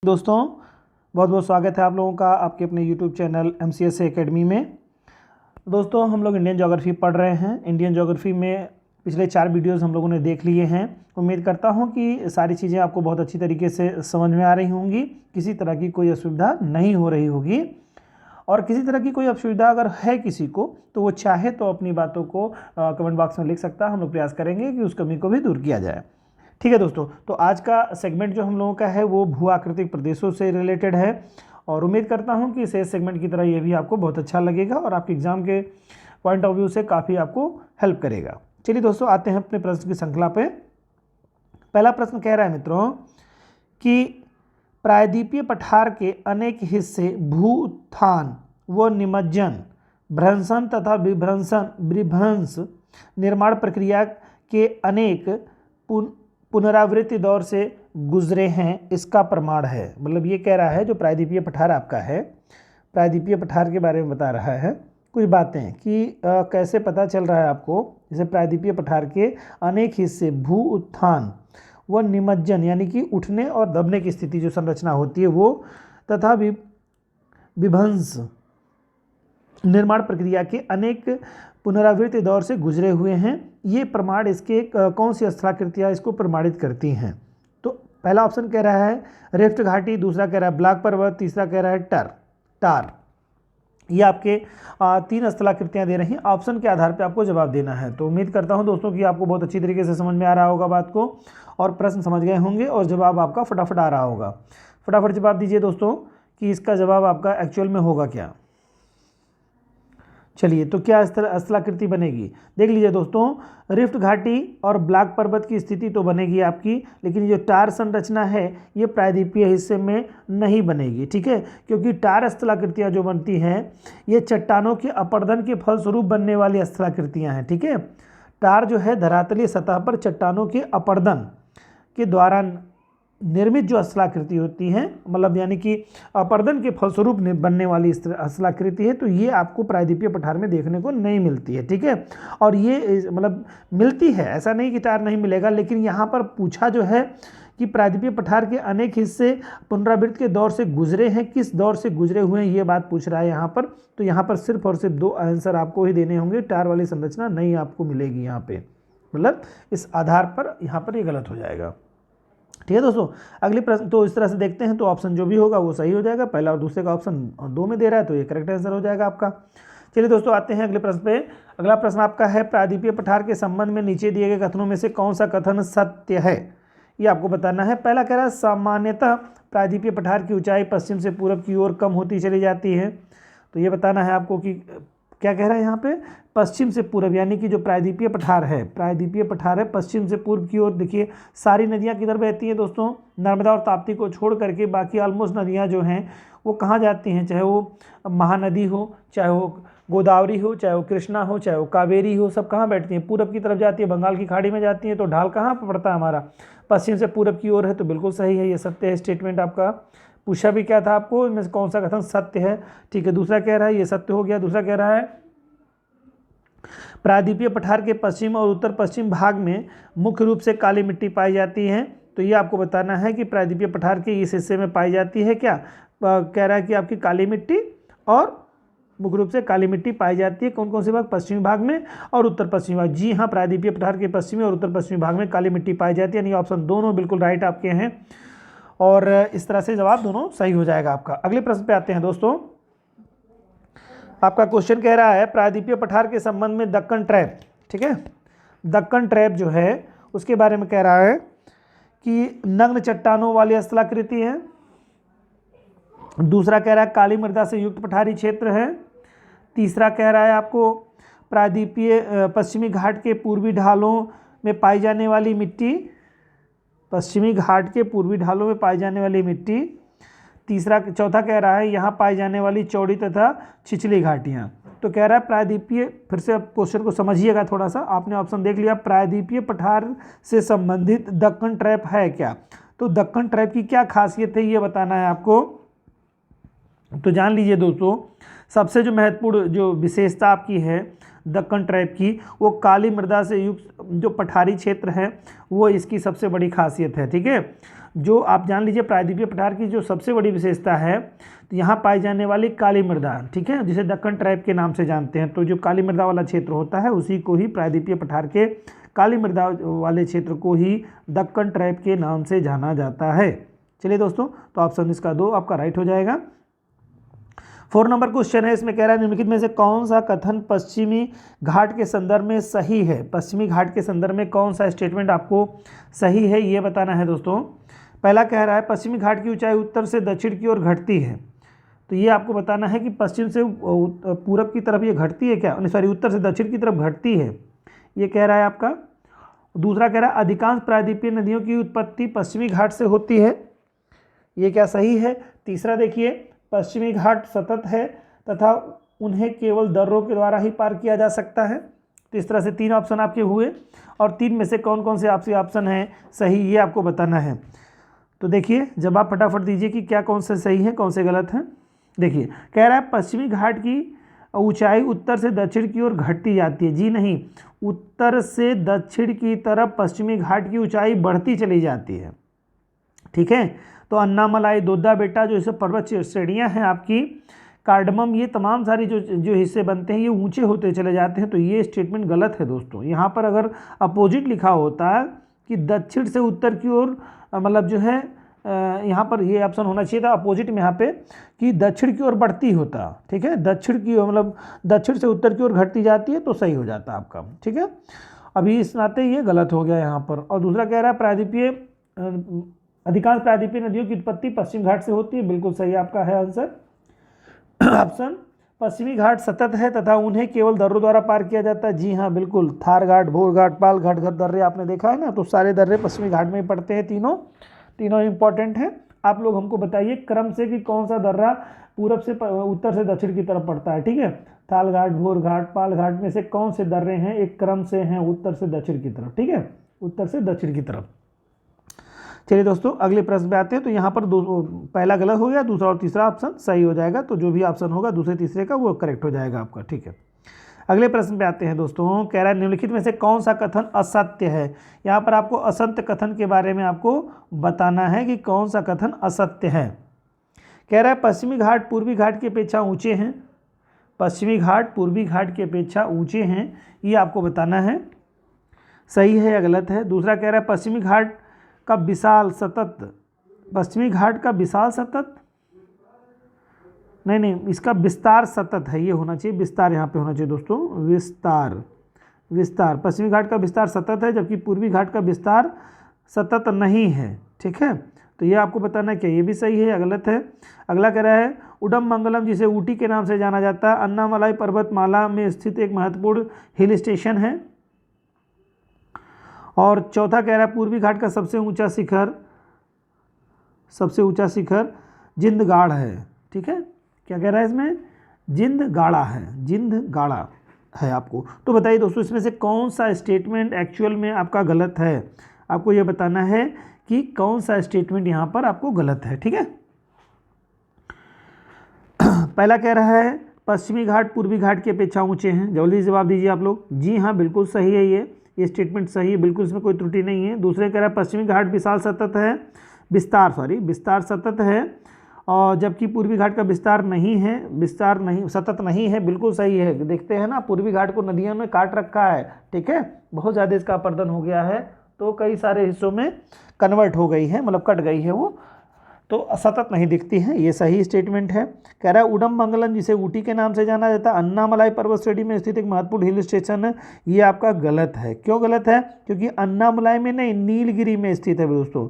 दोस्तों बहुत बहुत स्वागत है आप लोगों का आपके अपने YouTube चैनल MCS एकेडमी में। दोस्तों हम लोग इंडियन ज्योग्राफी पढ़ रहे हैं। इंडियन ज्योग्राफी में पिछले 4 वीडियोस हम लोगों ने देख लिए हैं। उम्मीद करता हूं कि सारी चीज़ें आपको बहुत अच्छी तरीके से समझ में आ रही होंगी, किसी तरह की कोई असुविधा नहीं हो रही होगी। और किसी तरह की कोई असुविधा अगर है किसी को तो वो चाहे तो अपनी बातों को कमेंट बॉक्स में लिख सकता है। हम लोग प्रयास करेंगे कि उस कमी को भी दूर किया जाए। ठीक है दोस्तों, तो आज का सेगमेंट जो हम लोगों का है वो भू आकृतिक प्रदेशों से रिलेटेड है और उम्मीद करता हूं कि इस सेगमेंट की तरह ये भी आपको बहुत अच्छा लगेगा और आपके एग्जाम के पॉइंट ऑफ व्यू से काफ़ी आपको हेल्प करेगा। चलिए दोस्तों आते हैं अपने प्रश्न की श्रृंखला पे। पहला प्रश्न कह रहा है मित्रों कि प्रायद्वीपीय पठार के अनेक हिस्से भू उत्थान व निमज्जन, भ्रंशन तथा विभ्रंश निर्माण प्रक्रिया के अनेक पुनरावृत्ति दौर से गुजरे हैं, इसका प्रमाण है। मतलब ये कह रहा है जो प्रायद्वीपीय पठार आपका है, प्रायद्वीपीय पठार के बारे में बता रहा है कुछ बातें कि कैसे पता चल रहा है आपको। जैसे प्रायद्वीपीय पठार के अनेक हिस्से भू उत्थान व निमज्जन यानी कि उठने और दबने की स्थिति जो संरचना होती है वो, तथा विभ्रंश निर्माण प्रक्रिया के अनेक पुनरावृत्ति दौर से गुजरे हुए हैं। ये प्रमाण इसके कौन सी स्थलाकृतियाँ इसको प्रमाणित करती हैं? तो पहला ऑप्शन कह रहा है रिफ्ट घाटी, दूसरा कह रहा है ब्लैक पर्वत, तीसरा कह रहा है टार। ये आपके 3 स्थलाकृतियाँ दे रही हैं। ऑप्शन के आधार पे आपको जवाब देना है। तो उम्मीद करता हूं दोस्तों कि आपको बहुत अच्छी तरीके से समझ में आ रहा होगा बात को और प्रश्न समझ गए होंगे और जवाब आपका फटाफट आ रहा होगा। फटाफट जवाब दीजिए दोस्तों कि इसका जवाब आपका एक्चुअल में होगा क्या। चलिए तो क्या स्थलाकृति बनेगी, देख लीजिए दोस्तों। रिफ्ट घाटी और ब्लैक पर्वत की स्थिति तो बनेगी आपकी, लेकिन ये जो टार संरचना है ये प्रायद्वीपीय हिस्से में नहीं बनेगी। ठीक है, क्योंकि टार स्थलाकृतियाँ जो बनती हैं ये चट्टानों के अपरदन के फलस्वरूप बनने वाली स्थलाकृतियाँ हैं। ठीक है, टार जो है धरातलीय सतह पर चट्टानों के अपरदन के द्वारा निर्मित जो स्थलाकृति होती हैं, मतलब यानी कि अपरदन के फलस्वरूप बनने वाली स्थलाकृति है, तो ये आपको प्रायद्वीपीय पठार में देखने को नहीं मिलती है। ठीक है, और ये मतलब मिलती है, ऐसा नहीं कि टार नहीं मिलेगा, लेकिन यहाँ पर पूछा जो है कि प्रायद्वीपीय पठार के अनेक हिस्से पुनरावृत्ति के दौर से गुजरे हैं, किस दौर से गुजरे हुए हैं ये बात पूछ रहा है यहाँ पर। तो यहाँ पर सिर्फ और सिर्फ 2 आंसर आपको ही देने होंगे, टार वाली संरचना नहीं आपको मिलेगी यहाँ पे, मतलब इस आधार पर यहाँ पर ये गलत हो जाएगा। ठीक है दोस्तों, अगली प्रश्न तो इस तरह से देखते हैं तो ऑप्शन जो भी होगा वो सही हो जाएगा। पहला और दूसरे का ऑप्शन 2 में दे रहा है तो ये करेक्ट आंसर हो जाएगा आपका। चलिए दोस्तों आते हैं अगले प्रश्न पे। अगला प्रश्न आपका है प्रायद्वीपीय पठार के संबंध में नीचे दिए गए कथनों में से कौन सा कथन सत्य है, ये आपको बताना है। पहला कह रहा है सामान्यतः प्रायद्वीपीय पठार की ऊंचाई पश्चिम से पूरब की ओर कम होती चली जाती है। तो ये बताना है आपको कि क्या कह रहा है यहाँ पे, पश्चिम से पूर्व, यानी कि जो प्रायद्वीपीय पठार है पश्चिम से पूर्व की ओर। देखिए सारी नदियाँ किधर बहती हैं दोस्तों, नर्मदा और ताप्ती को छोड़ करके बाकी ऑलमोस्ट नदियाँ जो हैं वो कहाँ जाती हैं, चाहे वो महानदी हो, चाहे वो गोदावरी हो, चाहे वो कृष्णा हो, चाहे वो कावेरी हो, सब कहाँ बैठती हैं, पूरब की तरफ जाती है, बंगाल की खाड़ी में जाती हैं। तो ढाल कहाँ पर पड़ता है हमारा, पश्चिम से पूरब की ओर है। तो बिल्कुल सही है, ये सत्य है स्टेटमेंट आपका। पूछा भी क्या था आपको, इनमें से कौन सा कथन सत्य है। ठीक है, दूसरा कह रहा है ये सत्य हो गया। दूसरा कह रहा है प्रायद्वीपीय पठार के पश्चिम और उत्तर पश्चिम भाग में मुख्य रूप से काली मिट्टी पाई जाती है। तो ये आपको बताना है कि प्रायद्वीपीय पठार के इस हिस्से में पाई जाती है क्या, कह रहा है कि आपकी काली मिट्टी और मुख्य रूप से काली मिट्टी पाई जाती है कौन कौन से भाग, पश्चिमी भाग में और उत्तर पश्चिमी भाग। जी हाँ, प्रायद्वीपीय पठार के पश्चिमी और उत्तर पश्चिमी भाग में काली मिट्टी पाई जाती है, यानी ऑप्शन दोनों बिल्कुल राइट आपके हैं और इस तरह से जवाब दोनों सही हो जाएगा आपका। अगले प्रश्न पे आते हैं दोस्तों। आपका क्वेश्चन कह रहा है प्रायद्वीपीय पठार के संबंध में दक्कन ट्रैप, ठीक है, दक्कन ट्रैप जो है उसके बारे में कह रहा है कि नग्न चट्टानों वाली स्थलाकृति है। दूसरा कह रहा है काली मृदा से युक्त पठारी क्षेत्र है। तीसरा कह रहा है आपको प्रायद्वीपीय पश्चिमी घाट के पूर्वी ढालों में पाई जाने वाली मिट्टी, पश्चिमी घाट के पूर्वी ढालों में पाई जाने वाली मिट्टी। चौथा कह रहा है यहाँ पाई जाने वाली चौड़ी तथा छिछली घाटियाँ। तो कह रहा है प्रायद्वीपीय, फिर से आप क्वेश्चन को समझिएगा थोड़ा सा, आपने ऑप्शन देख लिया, प्रायद्वीपीय पठार से संबंधित दक्कन ट्रैप है क्या। तो दक्कन ट्रैप की क्या खासियत है ये बताना है आपको। तो जान लीजिए दोस्तों, सबसे जो महत्वपूर्ण जो विशेषता आपकी है दक्कन ट्रैप की, वो काली मृदा से युक्त जो पठारी क्षेत्र है वो इसकी सबसे बड़ी खासियत है। ठीक है, जो आप जान लीजिए प्रायद्वीपीय पठार की जो सबसे बड़ी विशेषता है, तो यहाँ पाई जाने वाली काली मृदा, ठीक है, जिसे दक्कन ट्राइब के नाम से जानते हैं, तो जो काली मृदा वाला क्षेत्र होता है उसी को ही प्रायद्वीपीय पठार के काली मृदा वाले क्षेत्र को ही दक्कन ट्राइब के नाम से जाना जाता है। चलिए दोस्तों, तो ऑप्शन इसका 2 आपका राइट हो जाएगा। 4 नंबर क्वेश्चन है, इसमें कह रहा है निम्नलिखित में से कौन सा कथन पश्चिमी घाट के संदर्भ में सही है। पश्चिमी घाट के संदर्भ में कौन सा स्टेटमेंट आपको सही है ये बताना है दोस्तों। पहला कह रहा है पश्चिमी घाट की ऊंचाई उत्तर से दक्षिण की ओर घटती है, तो ये आपको बताना है कि पश्चिम से पूरब की तरफ ये घटती है क्या, सॉरी उत्तर से दक्षिण की तरफ घटती है, ये कह रहा है आपका। दूसरा कह रहा है अधिकांश प्रायद्वीपीय नदियों की उत्पत्ति पश्चिमी घाट से होती है, ये क्या सही है। तीसरा देखिए पश्चिमी घाट सतत है तथा उन्हें केवल दर्रों के द्वारा ही पार किया जा सकता है। तो इस तरह से 3 ऑप्शन आपके हुए, और 3 में से कौन कौन से आपसे ऑप्शन हैं सही, ये आपको बताना है। तो देखिए जब आप फटाफट दीजिए कि क्या कौन से सही है कौन से गलत हैं। देखिए कह रहा है पश्चिमी घाट की ऊंचाई उत्तर से दक्षिण की ओर घटती जाती है, जी नहीं, उत्तर से दक्षिण की तरफ पश्चिमी घाट की ऊंचाई बढ़ती चली जाती है, ठीक है। तो अन्नामलाई, दोद्दा बेटा जो इसे पर्वत श्रेणियाँ हैं आपकी, कार्डमम, ये तमाम सारी जो हिस्से बनते हैं ये ऊंचे होते चले जाते हैं, तो ये स्टेटमेंट गलत है दोस्तों। यहाँ पर अगर अपोजिट लिखा होता कि दक्षिण से उत्तर की ओर, मतलब जो है यहाँ पर ये ऑप्शन होना चाहिए था अपोजिट में यहाँ पे कि दक्षिण की ओर बढ़ती होता, ठीक है, दक्षिण की ओर मतलब दक्षिण से उत्तर की ओर घटती जाती है, तो सही हो जाता आपका, ठीक है। अभी इस नाते ये गलत हो गया यहाँ पर। और दूसरा कह रहा है प्रायद्वीपीय अधिकांश प्रायद्वीपीय नदियों की उत्पत्ति पश्चिम घाट से होती है, बिल्कुल सही आपका है आंसर। ऑप्शन पश्चिमी घाट सतत है तथा उन्हें केवल दर्रों द्वारा पार किया जाता है, जी हाँ बिल्कुल, थार घाट, भोर घाट, पाल घाट, दर्रे आपने देखा है ना, तो सारे दर्रे पश्चिमी घाट में पड़ते हैं, तीनों इंपॉर्टेंट हैं। आप लोग हमको बताइए क्रम से कि कौन सा दर्रा पूरब से उत्तर से दक्षिण की तरफ पड़ता है, ठीक है। थाल घाट, भोर घाट, पाल घाट में से कौन से दर्रे हैं एक क्रम से हैं उत्तर से दक्षिण की तरफ, ठीक है, उत्तर से दक्षिण की तरफ। चलिए दोस्तों अगले प्रश्न पे आते हैं। तो यहाँ पर पहला गलत हो गया, दूसरा और तीसरा ऑप्शन सही हो जाएगा, तो जो भी ऑप्शन होगा दूसरे तीसरे का वो करेक्ट हो जाएगा आपका, ठीक है। अगले प्रश्न पे आते हैं दोस्तों। कह रहा है निम्नलिखित में से कौन सा कथन असत्य है। यहाँ पर आपको असत्य कथन के बारे में आपको बताना है कि कौन सा कथन असत्य है। कह रहा है पश्चिमी घाट पूर्वी घाट की अपेक्षा ऊंचे हैं, पश्चिमी घाट पूर्वी घाट की अपेक्षा ऊंचे हैं, ये आपको बताना है सही है या गलत है। दूसरा कह रहा है पश्चिमी घाट का विशाल सतत, पश्चिमी घाट का विशाल सतत, नहीं, इसका विस्तार सतत है, ये होना चाहिए, विस्तार यहाँ पे होना चाहिए दोस्तों, विस्तार पश्चिमी घाट का विस्तार सतत है जबकि पूर्वी घाट का विस्तार सतत नहीं है, ठीक है। तो ये आपको बताना है कि ये भी सही है या गलत है। अगला कह रहा है उडम मंगलम, जिसे ऊटी के नाम से जाना जाता है, अन्नामलाई पर्वतमाला में स्थित एक महत्वपूर्ण हिल स्टेशन है। और चौथा कह रहा है पूर्वी घाट का सबसे ऊंचा शिखर जिंदगाड़ है, ठीक है। क्या कह रहा है इसमें, जिंदगाड़ा है आपको। तो बताइए दोस्तों इसमें से कौन सा स्टेटमेंट एक्चुअल में आपका गलत है, आपको ये बताना है कि कौन सा स्टेटमेंट यहाँ पर आपको गलत है, ठीक है। पहला कह रहा है पश्चिमी घाट पूर्वी घाट की अपेक्षा ऊंचे हैं, जल्दी जवाब दीजिए आप लोग। जी हाँ बिल्कुल सही है, ये स्टेटमेंट सही है, बिल्कुल इसमें कोई त्रुटि नहीं है। दूसरे कह रहा है पश्चिमी घाट विशाल सतत है, विस्तार सतत है, और जबकि पूर्वी घाट का विस्तार सतत नहीं है, बिल्कुल सही है। देखते हैं ना पूर्वी घाट को नदियों ने काट रखा है, ठीक है, बहुत ज़्यादा इसका अपर्दन हो गया है, तो कई सारे हिस्सों में कन्वर्ट हो गई है, मतलब कट गई है वो, तो सतत नहीं दिखती है, ये सही स्टेटमेंट है। कह रहा है उडम मंगलम, जिसे ऊटी के नाम से जाना जाता है, अन्नामलाई पर्वत श्रेणी में स्थित एक महत्वपूर्ण हिल स्टेशन है, ये आपका गलत है। क्यों गलत है, क्योंकि अन्नामलाई में नहीं, नीलगिरी में स्थित है दोस्तों,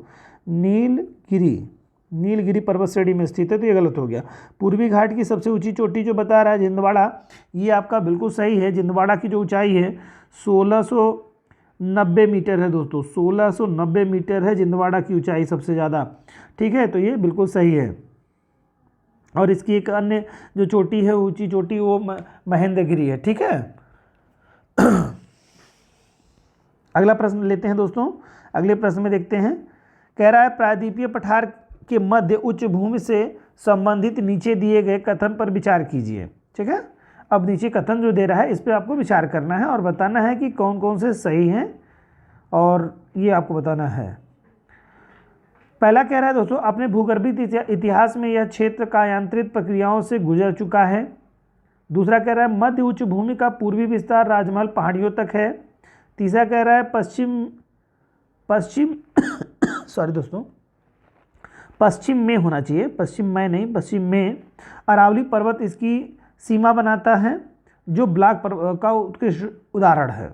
नीलगिरी पर्वत श्रेणी में स्थित है, तो ये गलत हो गया। पूर्वी घाट की सबसे ऊंची चोटी जो बता रहा है जिंदवाड़ा, ये आपका बिल्कुल सही है। जिंदवाड़ा की जो ऊंचाई है 1690 मीटर है दोस्तों, 1690 मीटर है जिंदवाड़ा की ऊंचाई सबसे ज़्यादा, ठीक है, तो ये बिल्कुल सही है। और इसकी एक अन्य जो चोटी है ऊंची चोटी वो महेंद्रगिरी है, ठीक है। अगला प्रश्न लेते हैं दोस्तों। अगले प्रश्न में देखते हैं, कह रहा है प्रायद्वीपीय पठार के मध्य उच्च भूमि से संबंधित नीचे दिए गए कथन पर विचार कीजिए, ठीक है। अब नीचे कथन जो दे रहा है इस पर आपको विचार करना है और बताना है कि कौन कौन से सही हैं, और ये आपको बताना है। पहला कह रहा है दोस्तों, अपने भूगर्भीय इतिहास में यह क्षेत्र कायांतरित प्रक्रियाओं से गुजर चुका है। दूसरा कह रहा है मध्य उच्च भूमि का पूर्वी विस्तार राजमहल पहाड़ियों तक है। तीसरा कह रहा है पश्चिम सॉरी दोस्तों, पश्चिम में होना चाहिए, पश्चिम में नहीं, पश्चिम में अरावली पर्वत इसकी सीमा बनाता है, जो ब्लॉक का उत्कृष्ट उदाहरण है।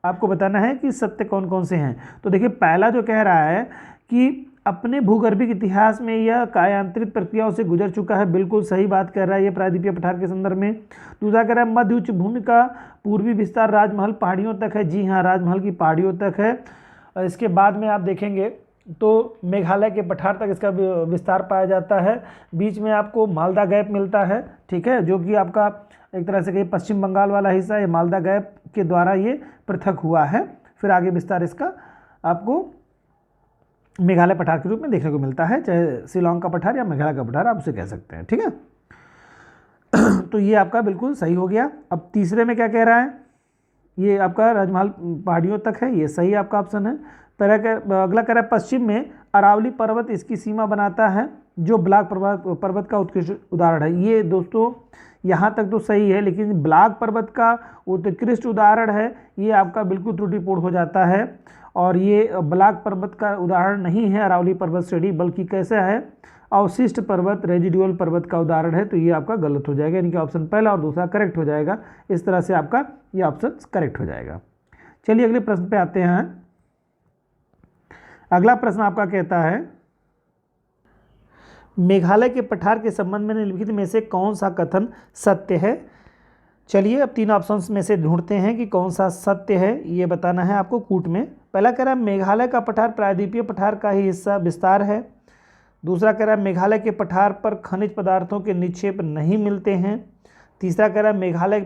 आपको बताना है कि सत्य कौन कौन से हैं। तो देखिए, पहला जो कह रहा है कि अपने भूगर्भिक इतिहास में यह कायांतरित प्रक्रियाओं से गुजर चुका है, बिल्कुल सही बात कर रहा है ये प्रायद्वीपीय पठार के संदर्भ में। दूसरा कह रहा है मध्य उच्च भूमि का पूर्वी विस्तार राजमहल पहाड़ियों तक है। जी हाँ, राजमहल की पहाड़ियों तक है। इसके बाद में आप देखेंगे तो मेघालय के पठार तक इसका विस्तार पाया जाता है। बीच में आपको मालदा गैप मिलता है, ठीक है, जो कि आपका एक तरह से कहीं पश्चिम बंगाल वाला हिस्सा है। मालदा गैप के द्वारा ये पृथक हुआ है। फिर आगे विस्तार इसका आपको मेघालय पठार के रूप में देखने को मिलता है, चाहे शिलोंग का पठार या मेघालय का पठार आप उसे कह सकते हैं, ठीक है। तो ये आपका बिल्कुल सही हो गया। अब तीसरे में क्या कह रहा है, ये आपका राजमहल पहाड़ियों तक है, ये सही आपका ऑप्शन है। अगला कह रहा है पश्चिम में अरावली पर्वत इसकी सीमा बनाता है, जो ब्लॉक पर्वत का उत्कृष्ट उदाहरण है। ये दोस्तों यहाँ तक तो सही है, लेकिन ब्लॉक पर्वत का उत्कृष्ट उदाहरण है, ये आपका बिल्कुल त्रुटिपूर्ण हो जाता है। और ये ब्लॉक पर्वत का उदाहरण नहीं है अरावली पर्वत श्रेणी, बल्कि कैसा है, अवशिष्ट पर्वत रेजिडुअल पर्वत का उदाहरण है। तो ये आपका गलत हो जाएगा, यानी कि ऑप्शन पहला और दूसरा करेक्ट हो जाएगा। इस तरह से आपका ये ऑप्शन करेक्ट हो जाएगा। चलिए अगले प्रश्न पे आते हैं। अगला प्रश्न आपका कहता है मेघालय के पठार के संबंध में निम्नलिखित में से कौन सा कथन सत्य है। चलिए अब तीन ऑप्शंस में से ढूंढते हैं कि कौन सा सत्य है, ये बताना है आपको कूट में। पहला कह रहा है मेघालय का पठार प्रायद्वीपीय पठार का ही हिस्सा विस्तार है। दूसरा कह रहा है मेघालय के पठार पर खनिज पदार्थों के निक्षेप नहीं मिलते हैं। तीसरा कह रहा है मेघालय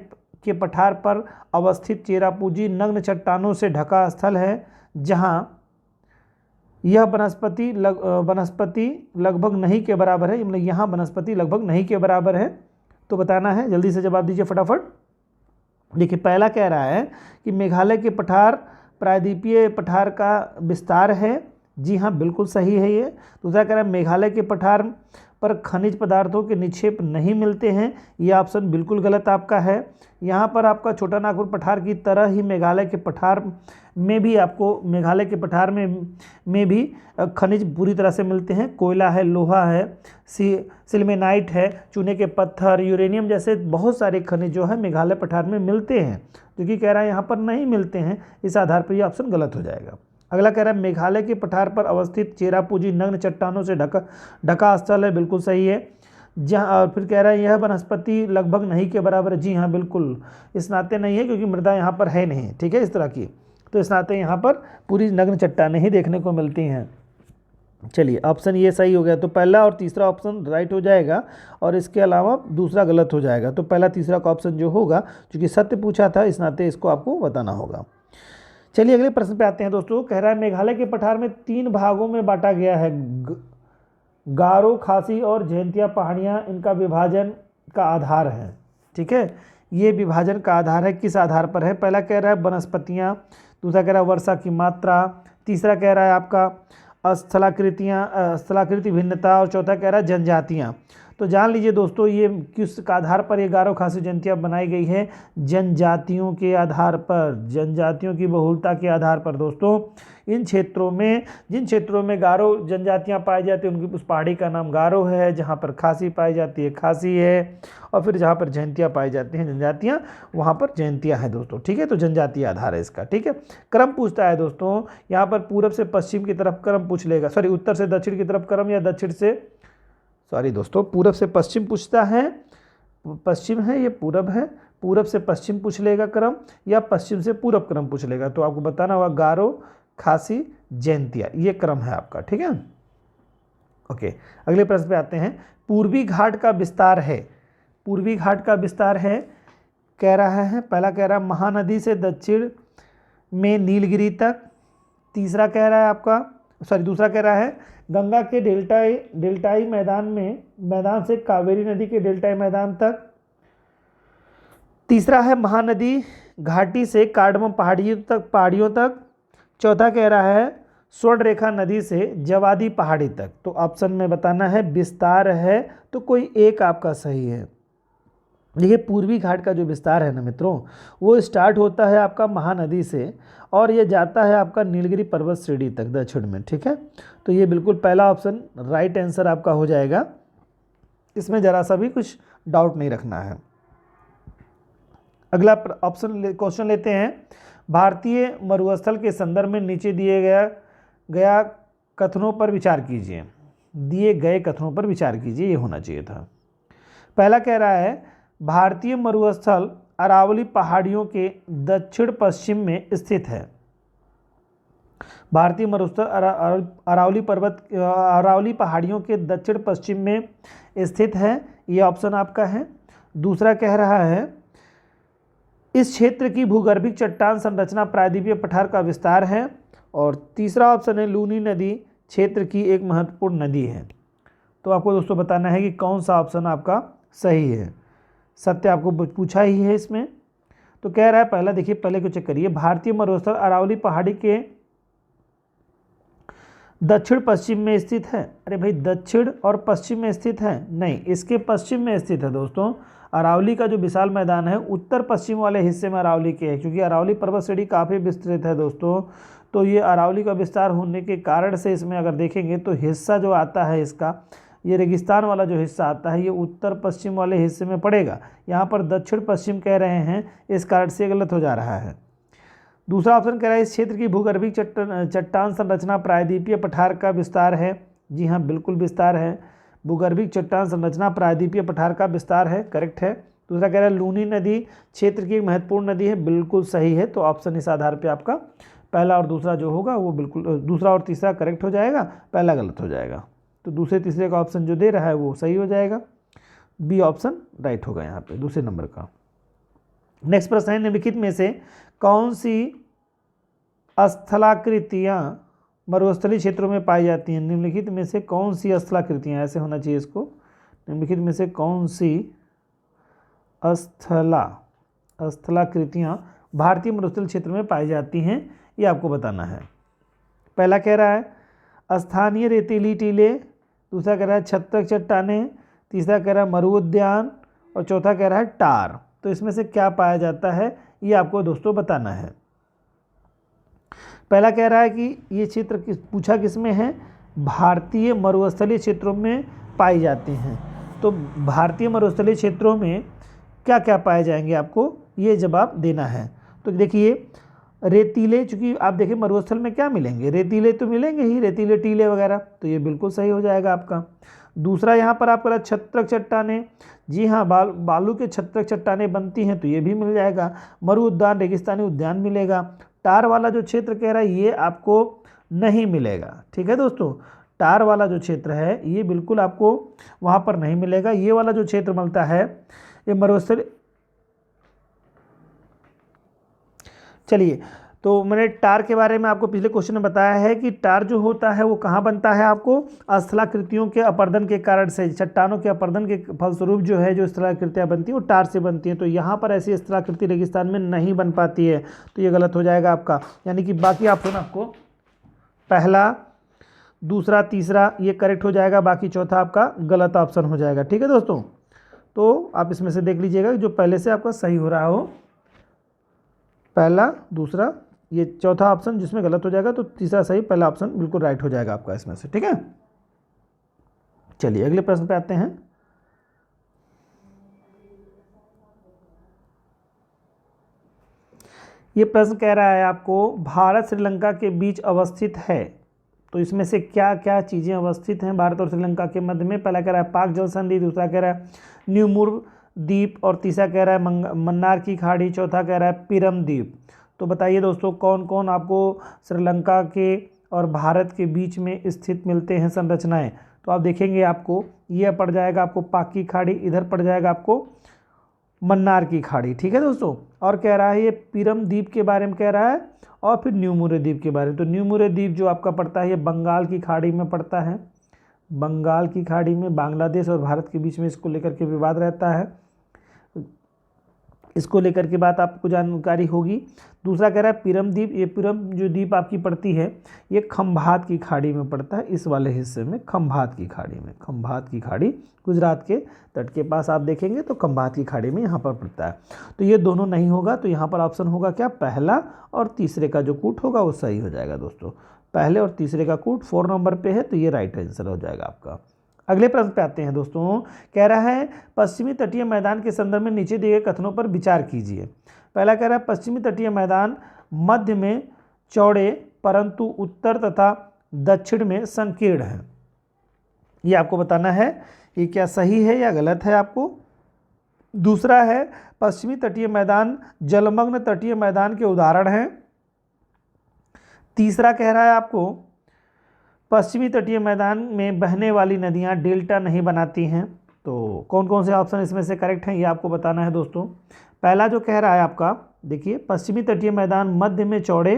के पठार पर अवस्थित चेरापूंजी नग्न चट्टानों से ढका स्थल है, जहाँ यह वनस्पति लगभग नहीं के बराबर है। मतलब यहाँ वनस्पति लगभग नहीं के बराबर है। तो बताना है, जल्दी से जवाब दीजिए फटाफट। देखिए, पहला कह रहा है कि मेघालय के पठार प्रायद्वीपीय पठार का विस्तार है। जी हाँ, बिल्कुल सही है ये। दूसरा कह रहा है मेघालय के पठार पर खनिज पदार्थों के निक्षेप नहीं मिलते हैं। ये ऑप्शन बिल्कुल गलत आपका है। यहाँ पर आपका छोटा नागपुर पठार की तरह ही मेघालय के पठार में भी आपको मेघालय के पठार में भी खनिज पूरी तरह से मिलते हैं। कोयला है, लोहा है, सिल्मेनाइट है, चूने के पत्थर, यूरेनियम जैसे बहुत सारे खनिज जो है मेघालय पठार में मिलते हैं, जो कि कह रहा है यहाँ पर नहीं मिलते हैं। इस आधार पर यह ऑप्शन गलत हो जाएगा। अगला कह रहा है मेघालय के पठार पर अवस्थित चेरापूंजी नग्न चट्टानों से ढका स्थल है। बिल्कुल सही है। जहाँ फिर कह रहा है यह वनस्पति लगभग नहीं के बराबर है। जी हाँ, बिल्कुल इस नाते नहीं है, क्योंकि मृदा यहाँ पर है नहीं, ठीक है, इस तरह की। तो इस नाते यहाँ पर पूरी नग्न चट्टानें ही देखने को मिलती हैं। चलिए, ऑप्शन ये सही हो गया। तो पहला और तीसरा ऑप्शन राइट हो जाएगा, और इसके अलावा दूसरा गलत हो जाएगा। तो पहला तीसरा का ऑप्शन जो होगा, चूँकि सत्य पूछा था, इस नाते इसको आपको बताना होगा। चलिए अगले प्रश्न पे आते हैं दोस्तों। कह रहा है मेघालय के पठार में 3 भागों में बांटा गया है। गारो, खासी और जयंतिया पहाड़ियाँ इनका विभाजन का आधार है, ठीक है। ये विभाजन का आधार है, किस आधार पर है? पहला कह रहा है वनस्पतियाँ, दूसरा कह रहा है वर्षा की मात्रा, तीसरा कह रहा है आपका स्थलाकृति भिन्नता, और चौथा कह रहा है जनजातियाँ। तो जान लीजिए दोस्तों, ये किस आधार पर ये गारो, खासी, जयंतिया बनाई गई है? जनजातियों के आधार पर, जनजातियों की बहुलता के आधार पर। दोस्तों, इन क्षेत्रों में, जिन क्षेत्रों में गारो जनजातियां पाई जाती हैं, उनकी उस पहाड़ी का नाम गारो है। जहां पर खासी पाई जाती है, खासी है, और फिर जहां पर जयंतिया पाई जाती हैं, जनजातियां, वहां पर जयंतिया है दोस्तों, ठीक है। तो जनजातीय आधार है इसका, ठीक है। क्रम पूछता है दोस्तों, यहाँ पर पूरब से पश्चिम की तरफ क्रम पूछ लेगा, सॉरी उत्तर से दक्षिण की तरफ क्रम, या दक्षिण से, सॉरी दोस्तों, पूरब से पश्चिम पूछता है। पश्चिम है, ये पूरब है, पूरब से पश्चिम पूछ लेगा क्रम, या पश्चिम से पूरब क्रम पूछ लेगा। तो आपको बताना होगा गारो, खासी, जयंतिया, ये क्रम है आपका, ठीक है। ओके, अगले प्रश्न पे आते हैं। पूर्वी घाट का विस्तार है, पूर्वी घाट का विस्तार है कह रहा है, पहला कह रहा है महानदी से दक्षिण में नीलगिरी तक, तीसरा कह रहा है आपका, सॉरी दूसरा कह रहा है गंगा के डेल्टाई मैदान से कावेरी नदी के डेल्टाई मैदान तक, तीसरा है महानदी घाटी से कार्डमम पहाड़ियों तक, चौथा कह रहा है स्वर्ण रेखा नदी से जवादी पहाड़ी तक। तो ऑप्शन में बताना है विस्तार है, तो कोई एक आपका सही है। देखिए पूर्वी घाट का जो विस्तार है ना मित्रों, वो स्टार्ट होता है आपका महानदी से और ये जाता है आपका नीलगिरी पर्वत श्रेणी तक दक्षिण में। ठीक है, तो ये बिल्कुल पहला ऑप्शन राइट आंसर आपका हो जाएगा, इसमें ज़रा सा भी कुछ डाउट नहीं रखना है। अगला ऑप्शन क्वेश्चन लेते हैं। भारतीय मरुस्थल के संदर्भ में नीचे दिए गया कथनों पर विचार कीजिए। दिए गए कथनों पर विचार कीजिए, ये होना चाहिए था। पहला कह रहा है भारतीय मरुस्थल अरावली पहाड़ियों के दक्षिण पश्चिम में स्थित है। भारतीय मरुस्थल अरावली पहाड़ियों के दक्षिण पश्चिम में स्थित है, ये ऑप्शन आपका है। दूसरा कह रहा है इस क्षेत्र की भूगर्भिक चट्टान संरचना प्रायद्वीपीय पठार का विस्तार है। और तीसरा ऑप्शन है लूनी नदी क्षेत्र की एक महत्वपूर्ण नदी है। तो आपको दोस्तों बताना है कि कौन सा ऑप्शन आपका सही है। सत्य आपको पूछा ही है इसमें। तो कह रहा है पहला, देखिए पहले को चेक करिए, भारतीय मरुस्थल अरावली पहाड़ी के दक्षिण पश्चिम में स्थित है। अरे भाई दक्षिण और पश्चिम में स्थित है? नहीं, इसके पश्चिम में स्थित है दोस्तों। अरावली का जो विशाल मैदान है उत्तर पश्चिम वाले हिस्से में अरावली के है, क्योंकि अरावली पर्वत श्रेणी काफ़ी विस्तृत है दोस्तों। तो ये अरावली का विस्तार होने के कारण से इसमें अगर देखेंगे तो हिस्सा जो आता है इसका, ये रेगिस्तान वाला जो हिस्सा आता है ये उत्तर पश्चिम वाले हिस्से में पड़ेगा। यहाँ पर दक्षिण पश्चिम कह रहे हैं, इस कारण से गलत हो जा रहा है। दूसरा ऑप्शन कह रहा है इस क्षेत्र की भूगर्भिक चट्टान संरचना प्रायद्वीपीय पठार का विस्तार है। जी हाँ, बिल्कुल विस्तार है। भूगर्भिक चट्टान संरचना प्रायद्वीपीय पठार का विस्तार है, करेक्ट है। दूसरा कह रहा है लूनी नदी क्षेत्र की एक महत्वपूर्ण नदी है, बिल्कुल सही है। तो ऑप्शन इस आधार पर आपका पहला और दूसरा जो होगा वो बिल्कुल, दूसरा और तीसरा करेक्ट हो जाएगा, पहला गलत हो जाएगा। तो दूसरे तीसरे का ऑप्शन जो दे रहा है वो सही हो जाएगा, बी ऑप्शन राइट होगा यहाँ पे दूसरे नंबर का। नेक्स्ट प्रश्न है निम्नलिखित में से कौन सी स्थलाकृतियाँ मरुस्थलीय क्षेत्रों में पाई जाती हैं। निम्नलिखित में से कौन सी स्थलाकृतियाँ, ऐसे होना चाहिए इसको, निम्नलिखित में से कौन सी स्थलाकृतियाँ भारतीय मरुस्थलीय क्षेत्र में पाई जाती हैं, ये आपको बताना है। पहला कह रहा है स्थानीय रेतीली टीले, दूसरा कह रहा है छत्रक चट्टानें, तीसरा कह रहा है मरु उद्यान और चौथा कह रहा है टार। तो इसमें से क्या पाया जाता है ये आपको दोस्तों बताना है। पहला कह रहा है कि ये क्षेत्र पूछा किस में है, भारतीय मरुस्थलीय क्षेत्रों में पाई जाती हैं। तो भारतीय मरुस्थलीय क्षेत्रों में क्या क्या पाए जाएंगे आपको ये जवाब देना है। तो देखिए रेतीले, चूँकि आप देखिए मरुस्थल में क्या मिलेंगे, रेतीले तो मिलेंगे ही, रेतीले टीले वगैरह, तो ये बिल्कुल सही हो जाएगा आपका। दूसरा यहाँ पर आपका छत्रक चट्टानें, जी हाँ बालू के छत्रक चट्टानें बनती हैं, तो ये भी मिल जाएगा। मरु उद्यान रेगिस्तानी उद्यान मिलेगा। टार वाला जो क्षेत्र कह रहा है ये आपको नहीं मिलेगा, ठीक है दोस्तों। टार वाला जो क्षेत्र है ये बिल्कुल आपको वहाँ पर नहीं मिलेगा। ये वाला जो क्षेत्र मिलता है ये मरुस्थल। चलिए, तो मैंने टार के बारे में आपको पिछले क्वेश्चन में बताया है कि टार जो होता है वो कहाँ बनता है, आपको स्थलाकृतियों के अपरदन के कारण से, चट्टानों के अपरदन के फलस्वरूप जो है जो स्थलाकृतियाँ बनती हैं वो टार से बनती हैं। तो यहाँ पर ऐसी स्थलाकृति रेगिस्तान में नहीं बन पाती है, तो ये गलत हो जाएगा आपका। यानी कि बाकी ऑप्शन आपको पहला दूसरा तीसरा ये करेक्ट हो जाएगा, बाकी चौथा आपका गलत ऑप्शन हो जाएगा, ठीक है दोस्तों। तो आप इसमें से देख लीजिएगा जो पहले से आपका सही हो रहा हो, पहला दूसरा ये चौथा ऑप्शन जिसमें गलत हो जाएगा तो तीसरा सही, पहला ऑप्शन बिल्कुल राइट हो जाएगा आपका इसमें से, ठीक है। चलिए अगले प्रश्न पे आते हैं। ये प्रश्न कह रहा है आपको भारत श्रीलंका के बीच अवस्थित है, तो इसमें से क्या क्या चीज़ें अवस्थित हैं भारत और श्रीलंका के मध्य में। पहला कह रहा है पाक जल संधि, दूसरा कह रहा है न्यूमुर द्वीप और तीसरा कह रहा है मन्नार की खाड़ी, चौथा कह रहा है पिरम द्वीप। तो बताइए दोस्तों कौन कौन आपको श्रीलंका के और भारत के बीच में स्थित मिलते हैं संरचनाएं। तो आप देखेंगे आपको ये पड़ जाएगा आपको पाक की खाड़ी, इधर पड़ जाएगा आपको मन्नार की खाड़ी, ठीक है दोस्तों। और कह रहा है ये पिरम द्वीप के बारे में कह रहा है और फिर न्यूमुरे द्वीप के बारे में। तो न्यूमुरे द्वीप जो आपका पड़ता है ये बंगाल की खाड़ी में पड़ता है, बंगाल की खाड़ी में, बांग्लादेश और भारत के बीच में इसको लेकर के विवाद रहता है। इसको लेकर के बात आपको जानकारी होगी। दूसरा कह रहा है पिरम द्वीप, ये पिरम जो द्वीप आपकी पड़ती है ये खंभात की खाड़ी में पड़ता है, इस वाले हिस्से में खंभात की खाड़ी में, खंभात की खाड़ी गुजरात के तट के पास आप देखेंगे तो खंभात की खाड़ी में यहाँ पर पड़ता है। तो ये दोनों नहीं होगा, तो यहाँ पर ऑप्शन होगा क्या, पहला और तीसरे का जो कूट होगा वो सही हो जाएगा दोस्तों। पहले और तीसरे का कूट 4 नंबर पे है, तो ये राइट आंसर हो जाएगा आपका। अगले प्रश्न पे आते हैं दोस्तों। कह रहा है पश्चिमी तटीय मैदान के संदर्भ में नीचे दिए गए कथनों पर विचार कीजिए। पहला कह रहा है पश्चिमी तटीय मैदान मध्य में चौड़े परंतु उत्तर तथा दक्षिण में संकीर्ण है। ये आपको बताना है ये क्या सही है या गलत है आपको। दूसरा है पश्चिमी तटीय मैदान जलमग्न तटीय मैदान के उदाहरण हैं। तीसरा कह रहा है आपको पश्चिमी तटीय मैदान में बहने वाली नदियां डेल्टा नहीं बनाती हैं। तो कौन कौन से ऑप्शन इसमें से करेक्ट हैं ये आपको बताना है दोस्तों। पहला जो कह रहा है आपका, देखिए पश्चिमी तटीय मैदान मध्य में चौड़े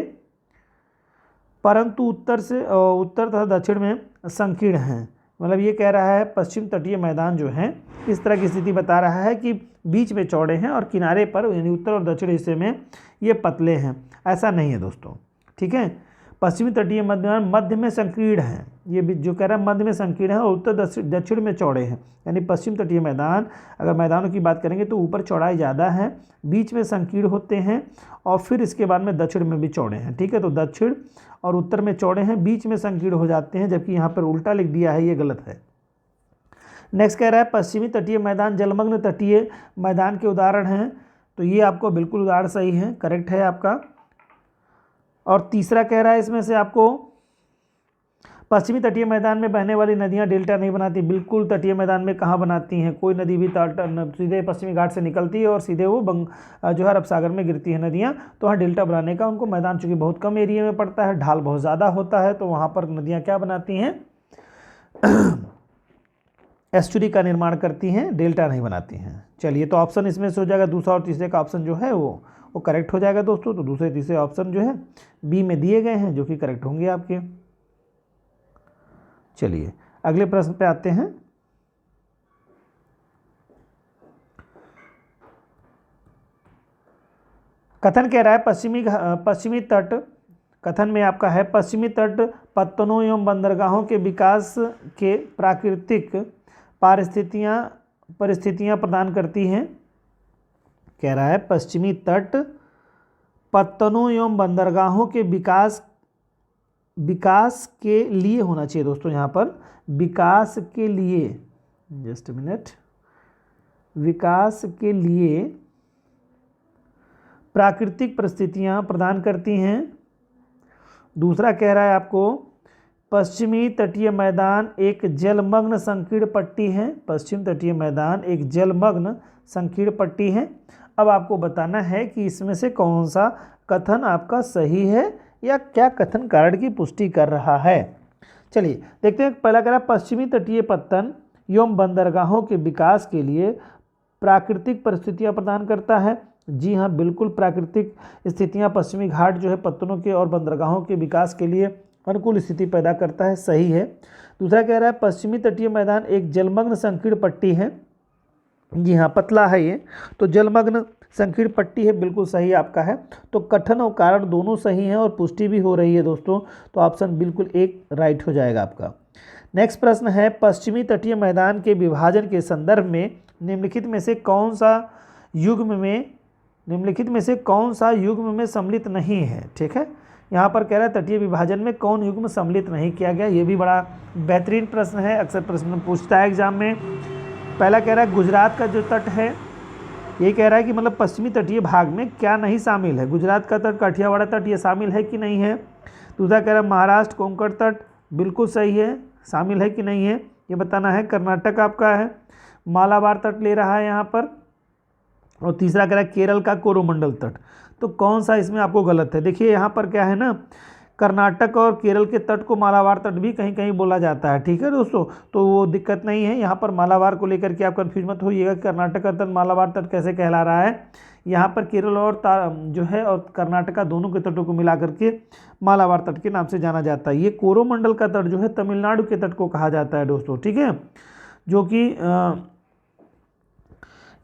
परंतु उत्तर तथा दक्षिण में संकीर्ण हैं। मतलब ये कह रहा है पश्चिम तटीय मैदान जो हैं इस तरह की स्थिति बता रहा है कि बीच में चौड़े हैं और किनारे पर यानी उत्तर और दक्षिण हिस्से में ये पतले हैं, ऐसा नहीं है दोस्तों। ठीक है, पश्चिमी तटीय मैदान मध्य में संकीर्ण है, ये भी जो कह रहा है मध्य में संकीर्ण है और उत्तर दक्षिण में चौड़े हैं। यानी पश्चिम तटीय मैदान अगर मैदानों की बात करेंगे तो ऊपर चौड़ाई ज़्यादा है, बीच में संकीर्ण होते हैं और फिर इसके बाद में दक्षिण में भी चौड़े हैं। ठीक है, तो दक्षिण और उत्तर में चौड़े हैं, बीच में संकीर्ण हो जाते हैं, जबकि यहाँ पर उल्टा लिख दिया है, ये गलत है। नेक्स्ट कह रहा है पश्चिमी तटीय मैदान जलमग्न तटीय मैदान के उदाहरण हैं। तो ये आपको बिल्कुल उदाहरण सही है, करेक्ट है आपका। और तीसरा कह रहा है इसमें से आपको पश्चिमी तटीय मैदान में बहने वाली नदियां डेल्टा नहीं बनाती। बिल्कुल तटीय मैदान में कहाँ बनाती हैं, कोई नदी भी सीधे पश्चिमी घाट से निकलती है और सीधे वो जो है अरब सागर में गिरती है नदियां, तो वहाँ डेल्टा बनाने का उनको मैदान चूँकि बहुत कम एरिया में पड़ता है, ढाल बहुत ज़्यादा होता है, तो वहाँ पर नदियाँ क्या बनाती हैं एस्चुरी का निर्माण करती हैं, डेल्टा नहीं बनाती हैं। चलिए, तो ऑप्शन इसमें से हो जाएगा दूसरा और तीसरे का ऑप्शन जो है वो करेक्ट हो जाएगा दोस्तों। तो दूसरे तीसरे ऑप्शन जो है बी में दिए गए हैं जो कि करेक्ट होंगे आपके। चलिए अगले प्रश्न पे आते हैं। कथन कह रहा है पश्चिमी तट, कथन में आपका है पश्चिमी तट पत्तनों एवं बंदरगाहों के विकास के प्राकृतिक परिस्थितियां प्रदान करती हैं। कह रहा है पश्चिमी तट पत्तनों एवं बंदरगाहों के विकास के लिए होना चाहिए दोस्तों, यहाँ पर विकास के लिए, जस्ट अ मिनट, विकास के लिए प्राकृतिक परिस्थितियां प्रदान करती हैं। दूसरा कह रहा है आपको पश्चिमी तटीय मैदान एक जलमग्न संकीर्ण पट्टी है। पश्चिम तटीय मैदान एक जलमग्न संकीर्ण पट्टी है। अब आपको बताना है कि इसमें से कौन सा कथन आपका सही है या क्या कथन कारण की पुष्टि कर रहा है। चलिए देखते हैं। पहला कह रहा है पश्चिमी तटीय पत्तन एवं बंदरगाहों के विकास के लिए प्राकृतिक परिस्थितियां प्रदान करता है। जी हाँ, बिल्कुल प्राकृतिक स्थितियां पश्चिमी घाट जो है पत्तनों के और बंदरगाहों के विकास के लिए अनुकूल स्थिति पैदा करता है, सही है। दूसरा कह रहा है पश्चिमी तटीय मैदान एक जलमग्न संकीर्ण पट्टी है। जी हाँ, पतला है ये, तो जलमग्न संकीर्ण पट्टी है, बिल्कुल सही आपका है। तो कथन और कारण दोनों सही हैं और पुष्टि भी हो रही है दोस्तों, तो ऑप्शन बिल्कुल एक राइट हो जाएगा आपका। नेक्स्ट प्रश्न है पश्चिमी तटीय मैदान के विभाजन के संदर्भ में निम्नलिखित में से कौन सा युग्म में सम्मिलित नहीं है। ठीक है, यहाँ पर कह रहा है तटीय विभाजन में कौन युग्म सम्मिलित नहीं किया गया। ये भी बड़ा बेहतरीन प्रश्न है, अक्सर प्रश्न पूछता है एग्जाम में। पहला कह रहा है गुजरात का जो तट है, ये कह रहा है कि मतलब पश्चिमी तटीय भाग में क्या नहीं शामिल है। गुजरात का तट, काठियावाड़ तट, ये शामिल है कि नहीं है। दूसरा कह रहा है महाराष्ट्र कोंकण तट, बिल्कुल सही है, शामिल है कि नहीं है ये बताना है। कर्नाटक आपका है, मालाबार तट ले रहा है यहाँ पर। और तीसरा कह रहा है केरल का कोरोमंडल तट। तो कौन सा इसमें आपको गलत है। देखिए यहाँ पर क्या है ना, कर्नाटक और केरल के तट को मालाबार तट भी कहीं कहीं बोला जाता है। ठीक है दोस्तों, तो वो दिक्कत नहीं है। यहाँ पर मालाबार को लेकर के आप कन्फ्यूज मत होइएगा कि कर्नाटक का तट मालाबार तट कैसे कहला रहा है। यहाँ पर केरल और जो है और कर्नाटका दोनों के तटों को मिला करके मालाबार तट के नाम से जाना जाता है। ये कोरोमंडल का तट जो है तमिलनाडु के तट को कहा जाता है दोस्तों। ठीक है, जो कि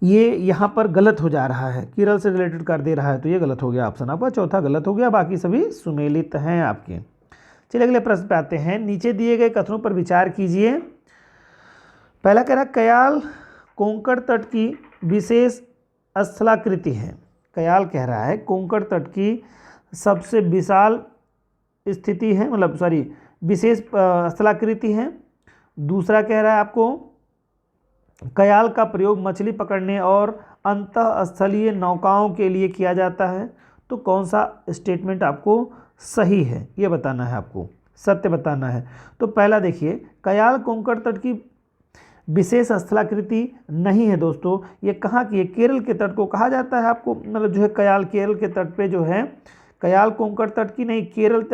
ये यहाँ पर गलत हो जा रहा है, केरल से रिलेटेड कर दे रहा है, तो ये गलत हो गया ऑप्शन आपका, चौथा गलत हो गया, बाकी सभी सुमेलित हैं आपके। चलिए अगले प्रश्न पे आते हैं। नीचे दिए गए कथनों पर विचार कीजिए। पहला कह रहा है कयाल कोंकण तट की विशेष स्थलाकृति है। कयाल कह रहा है कोंकण तट की सबसे विशाल स्थिति है, मतलब सॉरी विशेष स्थलाकृति है। दूसरा कह रहा है आपको कयाल का प्रयोग मछली पकड़ने और अंतःस्थलीय नौकाओं के लिए किया जाता है। तो कौन सा स्टेटमेंट आपको सही है ये बताना है, आपको सत्य बताना है। तो पहला देखिए, कयाल कोंकण तट की विशेष स्थलाकृति नहीं है दोस्तों, ये कहाँ की है? केरल के तट को कहा जाता है आपको, मतलब जो है कयाल केरल के तट पे जो है, कयाल कोंकण तट की नहीं, केरल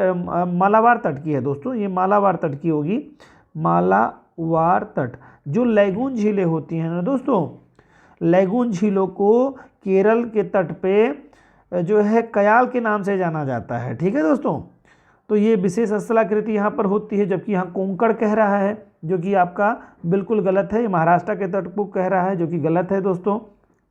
मालाबार तट की है दोस्तों, ये मालाबार तट की होगी, मालाबार तट। जो लैगून झीलें होती हैं ना दोस्तों, लैगून झीलों को केरल के तट पे जो है कयाल के नाम से जाना जाता है, ठीक है दोस्तों। तो ये विशेष स्थलाकृति यहाँ पर होती है, जबकि यहाँ कोंकण कह रहा है, जो कि आपका बिल्कुल गलत है। ये महाराष्ट्र के तट को कह रहा है, जो कि गलत है दोस्तों,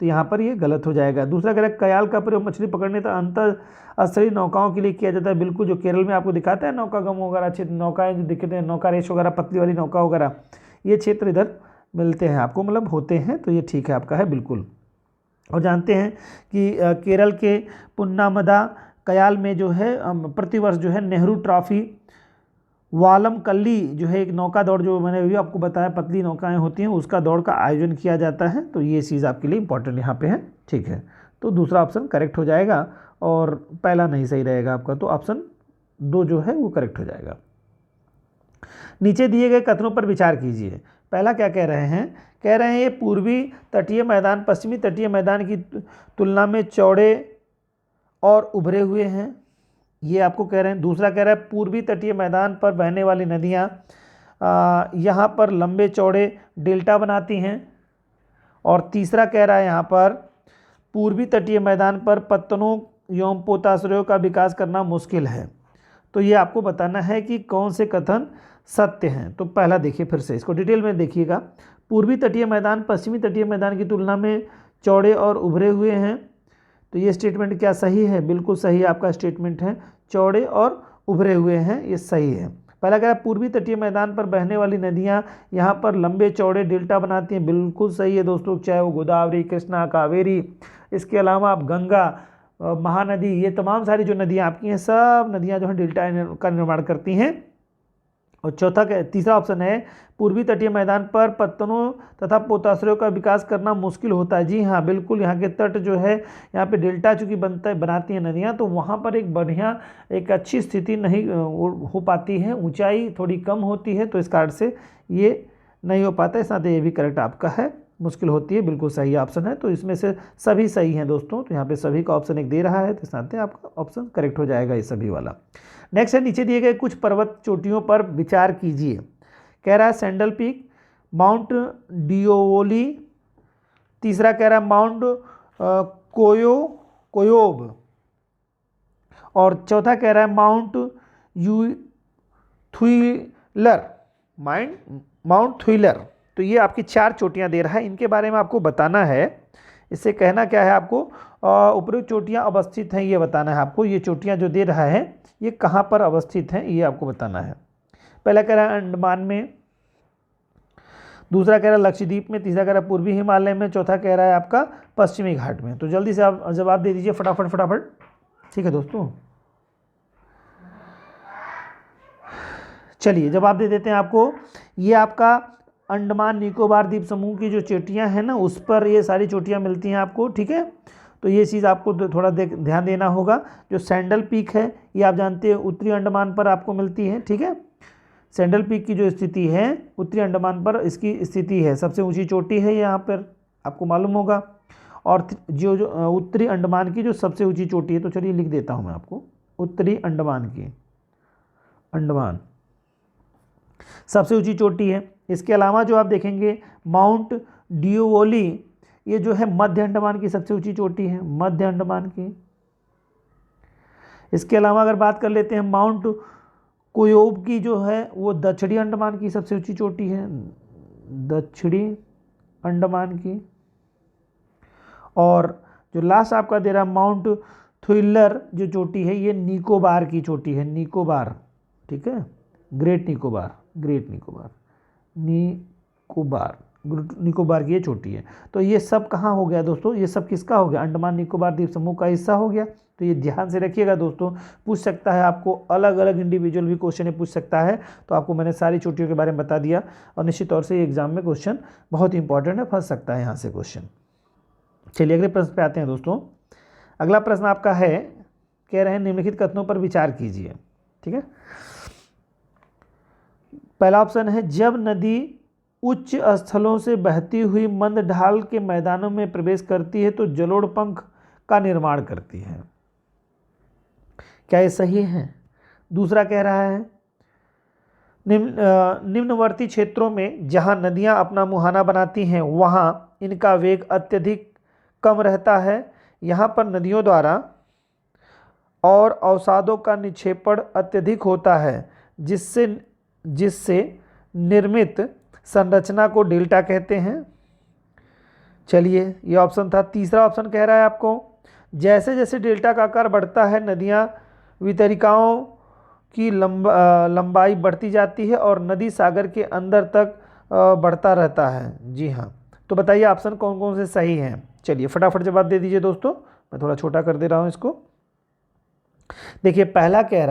तो यहाँ पर ये गलत हो जाएगा। दूसरा कह रहा है कयाल का प्रयोग मछली पकड़ने तथा अंतरस्थलीय नौकाओं के लिए किया जाता है। बिल्कुल, जो केरल में आपको दिखाता है नौका गम वगैरह क्षेत्र, नौकाएँ जो दिखते हैं, नौका रेस वगैरह, पतली वाली नौका वगैरह, ये क्षेत्र इधर मिलते हैं आपको, मतलब होते हैं, तो ये ठीक है आपका है बिल्कुल। और जानते हैं कि केरल के पुन्नामदा कयाल में जो है प्रतिवर्ष जो है नेहरू ट्रॉफी वालम कल्ली जो है एक नौका दौड़, जो मैंने अभी आपको बताया पतली नौकाएं होती हैं, उसका दौड़ का आयोजन किया जाता है। तो ये चीज़ आपके लिए इंपॉर्टेंट यहाँ पे है, ठीक है। तो दूसरा ऑप्शन करेक्ट हो जाएगा और पहला नहीं सही रहेगा आपका, तो ऑप्शन 2 जो है वो करेक्ट हो जाएगा। नीचे दिए गए कथनों पर विचार कीजिए। पहला क्या कह रहे हैं? कह रहे हैं ये पूर्वी तटीय मैदान पश्चिमी तटीय मैदान की तुलना में चौड़े और उभरे हुए हैं, ये आपको कह रहे हैं। दूसरा कह रहा है पूर्वी तटीय मैदान पर बहने वाली नदियाँ यहाँ पर लंबे चौड़े डेल्टा बनाती हैं। और तीसरा कह रहा है यहाँ पर पूर्वी तटीय मैदान पर पत्तनों एवं पोताश्रयों का विकास करना मुश्किल है। तो ये आपको बताना है कि कौन से कथन सत्य हैं। तो पहला देखिए, फिर से इसको डिटेल में देखिएगा। पूर्वी तटीय मैदान पश्चिमी तटीय मैदान की तुलना में चौड़े और उभरे हुए हैं, तो ये स्टेटमेंट क्या सही है? बिल्कुल सही आपका स्टेटमेंट है, चौड़े और उभरे हुए हैं, ये सही है। पहला कह रहा है पूर्वी तटीय मैदान पर बहने वाली नदियाँ यहाँ पर लंबे चौड़े डेल्टा बनाती हैं, बिल्कुल सही है दोस्तों, चाहे वो गोदावरी, कृष्णा, कावेरी, इसके अलावा आप गंगा, महानदी, ये तमाम सारी जो नदियाँ आपकी हैं, सब नदियाँ जो है डेल्टा का निर्माण करती हैं। और तीसरा ऑप्शन है पूर्वी तटीय मैदान पर पत्तनों तथा पोताश्रयों का विकास करना मुश्किल होता है। जी हाँ बिल्कुल, यहाँ के तट जो है, यहाँ पे डेल्टा चूँकि बनाती हैं नदियाँ, तो वहाँ पर एक बढ़िया एक अच्छी स्थिति नहीं हो पाती है, ऊंचाई थोड़ी कम होती है, तो इस कारण से ये नहीं हो पाता है। साथ ही ये भी करेक्ट आपका है, मुश्किल होती है, बिल्कुल सही ऑप्शन है। तो इसमें से सभी सही हैं दोस्तों, तो यहाँ पे सभी का ऑप्शन 1 दे रहा है, तो साथ ही आपका ऑप्शन करेक्ट हो जाएगा ये सभी वाला। नेक्स्ट है, नीचे दिए गए कुछ पर्वत चोटियों पर विचार कीजिए। कह रहा है सैंडल पीक, माउंट डिओवोली, तीसरा कह रहा है माउंट कोयोब, और चौथा कह रहा है माउंट माउंट थुइलर। तो ये आपकी 4 चोटियां दे रहा है, इनके बारे में आपको बताना है। इससे कहना क्या है आपको, उपरोक्त चोटियां अवस्थित हैं ये बताना है आपको। ये चोटियां जो दे रहा है ये कहाँ पर अवस्थित हैं ये आपको बताना है। पहला कह रहा है अंडमान में, दूसरा कह रहा है लक्षद्वीप में, तीसरा कह रहा है पूर्वी हिमालय में, चौथा कह रहा है आपका पश्चिमी घाट में। तो जल्दी से आप जवाब दे दीजिए फटाफट, ठीक है दोस्तों। चलिए जवाब दे देते हैं आपको। ये आपका अंडमान निकोबार द्वीप समूह की जो चोटियां हैं ना, उस पर ये सारी चोटियां मिलती हैं आपको, ठीक है। तो ये चीज़ आपको थोड़ा ध्यान देना होगा। जो सैंडल पीक है ये आप जानते हैं उत्तरी अंडमान पर आपको मिलती है, ठीक है। सैंडल पीक की जो स्थिति है उत्तरी अंडमान पर इसकी स्थिति है, सबसे ऊंची चोटी है यहाँ पर, आपको मालूम होगा। और जो उत्तरी अंडमान की जो सबसे ऊंची चोटी है, तो चलिए लिख देता हूँ मैं आपको, उत्तरी अंडमान की, अंडमान सबसे ऊंची चोटी है। इसके अलावा जो आप देखेंगे माउंट डिओवोली, ये जो है मध्य अंडमान की सबसे ऊंची चोटी है, मध्य अंडमान की। इसके अलावा अगर बात कर लेते हैं माउंट कोयोब की, जो है वो दक्षिणी अंडमान की सबसे ऊंची चोटी है, दक्षिणी अंडमान की। और जो लास्ट आपका दे रहा माउंट थ्रिलर जो चोटी है ये निकोबार की चोटी है, निकोबार, ठीक है, ग्रेट निकोबार, ग्रेट निकोबार, निकोबार, निकोबार की ये चोटी है। तो ये सब कहाँ हो गया दोस्तों, ये सब किसका हो गया, अंडमान निकोबार द्वीप समूह का हिस्सा हो गया। तो ये ध्यान से रखिएगा दोस्तों, पूछ सकता है आपको, अलग अलग इंडिविजुअल भी क्वेश्चन पूछ सकता है। तो आपको मैंने सारी चोटियों के बारे में बता दिया और निश्चित तौर से एग्जाम में क्वेश्चन बहुत इंपॉर्टेंट है, फंस सकता है यहाँ से क्वेश्चन। चलिए अगले प्रश्न पे आते हैं दोस्तों। अगला प्रश्न आपका है, कह रहे हैं निम्नलिखित कथनों पर विचार कीजिए, ठीक है। पहला ऑप्शन है, जब नदी उच्च स्थलों से बहती हुई मंद ढाल के मैदानों में प्रवेश करती है तो जलोढ़ पंख का निर्माण करती है। क्या ये सही है? दूसरा कह रहा है, निम्नवर्ती क्षेत्रों में जहां नदियां अपना मुहाना बनाती हैं वहां इनका वेग अत्यधिक कम रहता है। यहाँ पर नदियों द्वारा और अवसादों का निक्षेपण अत्यधिक होता है, जिससे निर्मित संरचना को डेल्टा कहते हैं। चलिए ये ऑप्शन था। तीसरा ऑप्शन कह रहा है आपको, जैसे जैसे डेल्टा का आकार बढ़ता है नदियाँ वितरिकाओं की लंबाई बढ़ती जाती है और नदी सागर के अंदर तक बढ़ता रहता है। जी हाँ, तो बताइए ऑप्शन कौन कौन से सही हैं। चलिए फटाफट जवाब दे दीजिए दोस्तों, मैं थोड़ा छोटा कर दे रहा हूँ इसको। देखिए पहला कह